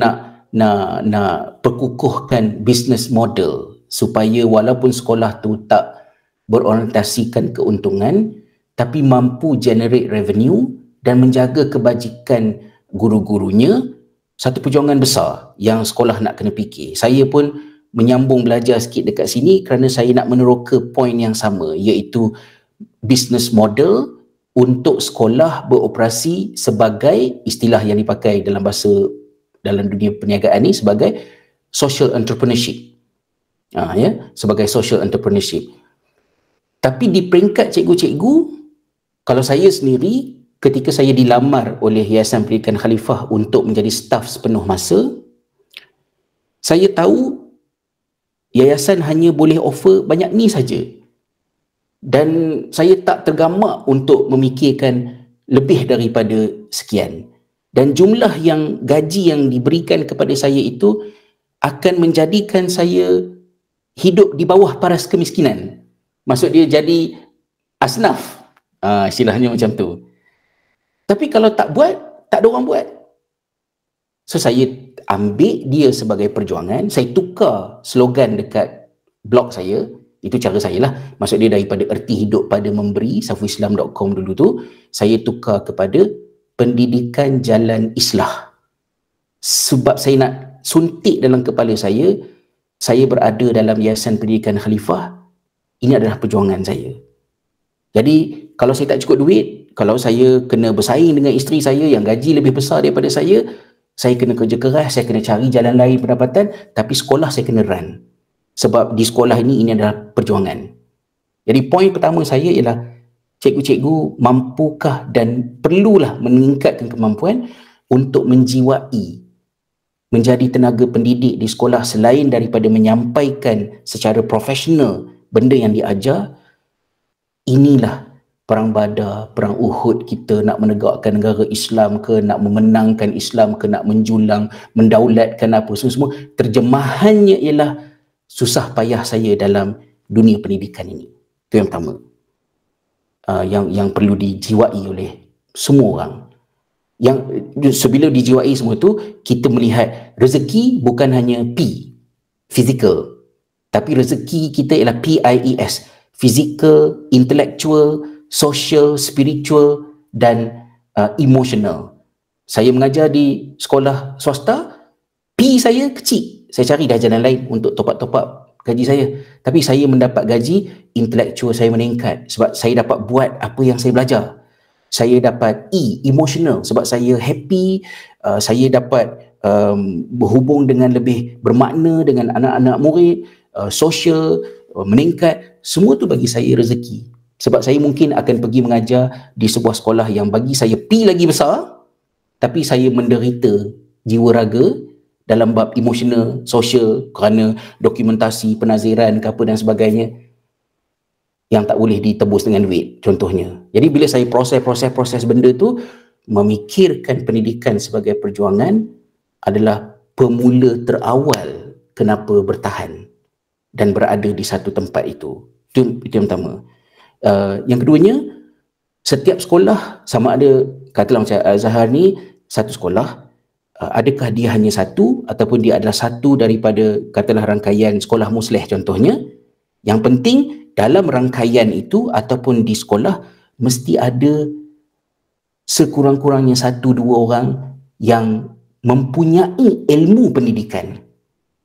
nak perkukuhkan business model supaya walaupun sekolah tu tak berorientasikan keuntungan, tapi mampu generate revenue dan menjaga kebajikan guru-gurunya. Satu perjuangan besar yang sekolah nak kena fikir. Saya pun menyambung belajar sikit dekat sini kerana saya nak meneroka poin yang sama, iaitu business model untuk sekolah beroperasi sebagai, istilah yang dipakai dalam dunia perniagaan ni, sebagai social entrepreneurship. Sebagai social entrepreneurship. Tapi di peringkat cikgu-cikgu, kalau saya sendiri, ketika saya dilamar oleh Yayasan Pendidikan Khalifah untuk menjadi staf sepenuh masa, saya tahu yayasan hanya boleh offer banyak ni saja. Dan saya tak tergamak untuk memikirkan lebih daripada sekian. Dan jumlah yang gaji yang diberikan kepada saya itu akan menjadikan saya hidup di bawah paras kemiskinan. Maksud dia jadi asnaf, istilahnya macam tu. Tapi kalau tak buat, tak ada orang buat. So saya ambil dia sebagai perjuangan. Saya tukar slogan dekat blog saya. Itu cara saya lah. Maksud dia daripada erti hidup pada memberi, safuislam.com dulu tu, saya tukar kepada pendidikan jalan islah. Sebab saya nak suntik dalam kepala saya berada dalam Yayasan Pendidikan Khalifah, ini adalah perjuangan saya. Jadi kalau saya tak cukup duit, kalau saya kena bersaing dengan isteri saya yang gaji lebih besar daripada saya kena kerja keras, saya kena cari jalan lain pendapatan, tapi sekolah saya kena run. Sebab di sekolah ini adalah perjuangan. Jadi poin pertama saya ialah cikgu-cikgu mampukah dan perlulah meningkatkan kemampuan untuk menjiwai menjadi tenaga pendidik di sekolah, selain daripada menyampaikan secara profesional benda yang diajar. Inilah perang Badar, perang Uhud, kita nak menegakkan negara Islam ke, nak memenangkan Islam ke, nak menjulang, mendaulatkan apa, semua terjemahannya ialah susah payah saya dalam dunia pendidikan ini. Itu yang pertama, yang perlu dijiwai oleh semua orang. Yang sebila dijiwai semua tu, kita melihat rezeki bukan hanya P, physical, tapi rezeki kita ialah PIES, physical, intellectual, social, spiritual dan emotional. Saya mengajar di sekolah swasta, P saya kecil. Saya cari dah jalan lain untuk top up gaji saya. Tapi saya mendapat gaji, intelektual saya meningkat sebab saya dapat buat apa yang saya belajar. Saya dapat emotional sebab saya happy, saya dapat berhubung dengan lebih bermakna dengan anak-anak murid, social meningkat. Semua tu bagi saya rezeki. Sebab saya mungkin akan pergi mengajar di sebuah sekolah yang bagi saya P lagi besar, tapi saya menderita jiwa raga dalam bab emosional, sosial kerana dokumentasi, penaziran ke apa dan sebagainya yang tak boleh ditebus dengan duit contohnya. Jadi bila saya proses benda tu, memikirkan pendidikan sebagai perjuangan adalah pemula terawal kenapa bertahan dan berada di satu tempat itu. Itu yang pertama. Yang keduanya, setiap sekolah sama ada, katalah macam Al-Azhar ni satu sekolah, adakah dia hanya satu ataupun dia adalah satu daripada katalah rangkaian sekolah musleh contohnya. Yang penting dalam rangkaian itu ataupun di sekolah mesti ada sekurang-kurangnya 1-2 orang yang mempunyai ilmu pendidikan,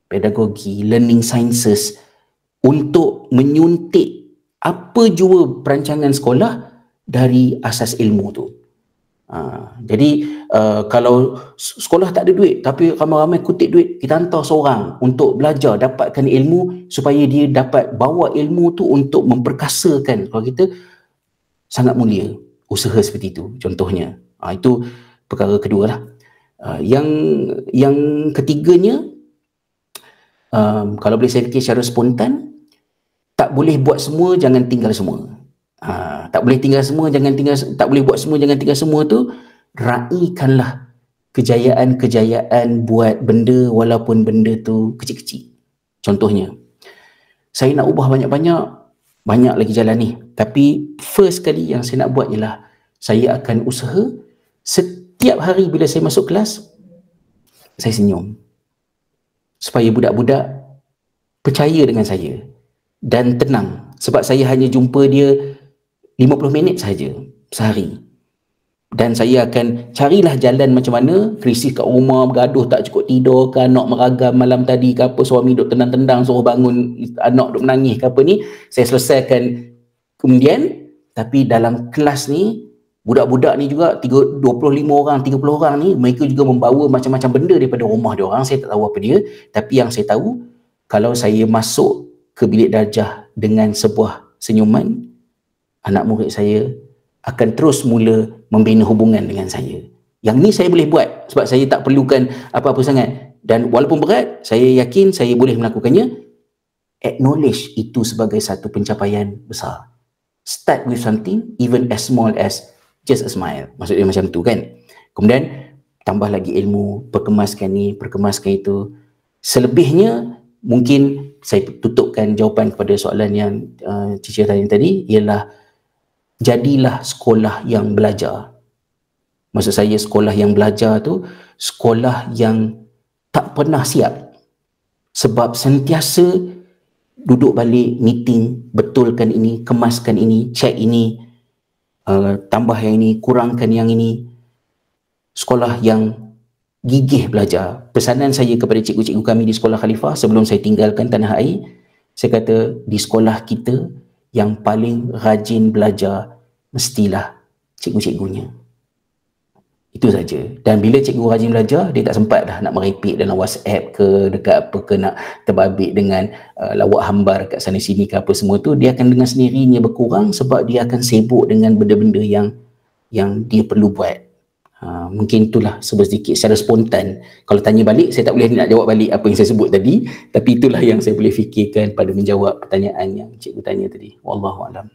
pedagogi, learning sciences untuk menyuntik apa jua perancangan sekolah dari asas ilmu tu. Jadi kalau sekolah tak ada duit tapi ramai-ramai kutip duit, kita hantar seorang untuk belajar, dapatkan ilmu supaya dia dapat bawa ilmu tu untuk memperkasakan. Kalau kita sangat mulia usaha seperti itu contohnya. Itu perkara kedua lah. Yang ketiganya, kalau boleh saya fikir secara spontan, tak boleh buat semua, jangan tinggal semua. Tak boleh tinggal semua, tak boleh buat semua, jangan tinggal semua tu, raikanlah kejayaan-kejayaan buat benda walaupun benda tu kecil-kecil. Contohnya, saya nak ubah banyak lagi jalan ni, tapi first kali yang saya nak buat ialah saya akan usaha setiap hari bila saya masuk kelas, saya senyum supaya budak-budak percaya dengan saya dan tenang, sebab saya hanya jumpa dia 50 minit sahaja sehari, dan saya akan carilah jalan macam mana krisis kat rumah, bergaduh tak cukup tidur ke, anak meragam malam tadi ke apa, suami duk tendang-tendang suruh bangun, anak duk menangis ke apa ni, saya selesaikan kemudian. Tapi dalam kelas ni budak-budak ni juga 25 orang, 30 orang ni, mereka juga membawa macam-macam benda daripada rumah dia orang, saya tak tahu apa dia, tapi yang saya tahu, kalau saya masuk ke bilik darjah dengan sebuah senyuman, anak murid saya akan terus mula membina hubungan dengan saya. Yang ni saya boleh buat sebab saya tak perlukan apa-apa sangat, dan walaupun berat, saya yakin saya boleh melakukannya. Acknowledge itu sebagai satu pencapaian besar. Start with something even as small as just a smile. Maksudnya macam tu kan. Kemudian tambah lagi ilmu, perkemaskan ni, perkemaskan itu. Selebihnya mungkin saya tutupkan jawapan kepada soalan yang Cici tanya tadi, ialah jadilah sekolah yang belajar. Maksud saya sekolah yang belajar tu sekolah yang tak pernah siap, sebab sentiasa duduk balik meeting, betulkan ini, kemaskan ini, cek ini, tambah yang ini, kurangkan yang ini. Sekolah yang gigih belajar. Pesanan saya kepada cikgu-cikgu kami di sekolah Khalifah sebelum saya tinggalkan tanah air, saya kata di sekolah kita yang paling rajin belajar mestilah cikgu-cikgunya. Itu saja. Dan bila cikgu rajin belajar, dia tak sempat dah nak merepek dalam WhatsApp ke, dekat apa ke, nak terbabit dengan lawak hambar kat sana sini ke apa semua tu. Dia akan dengan sendirinya berkurang sebab dia akan sibuk dengan benda-benda yang dia perlu buat. Mungkin itulah sedikit secara spontan. Kalau tanya balik, saya tak boleh nak jawab balik apa yang saya sebut tadi, tapi itulah yang saya boleh fikirkan pada menjawab pertanyaan yang cikgu tanya tadi. Wallahualam.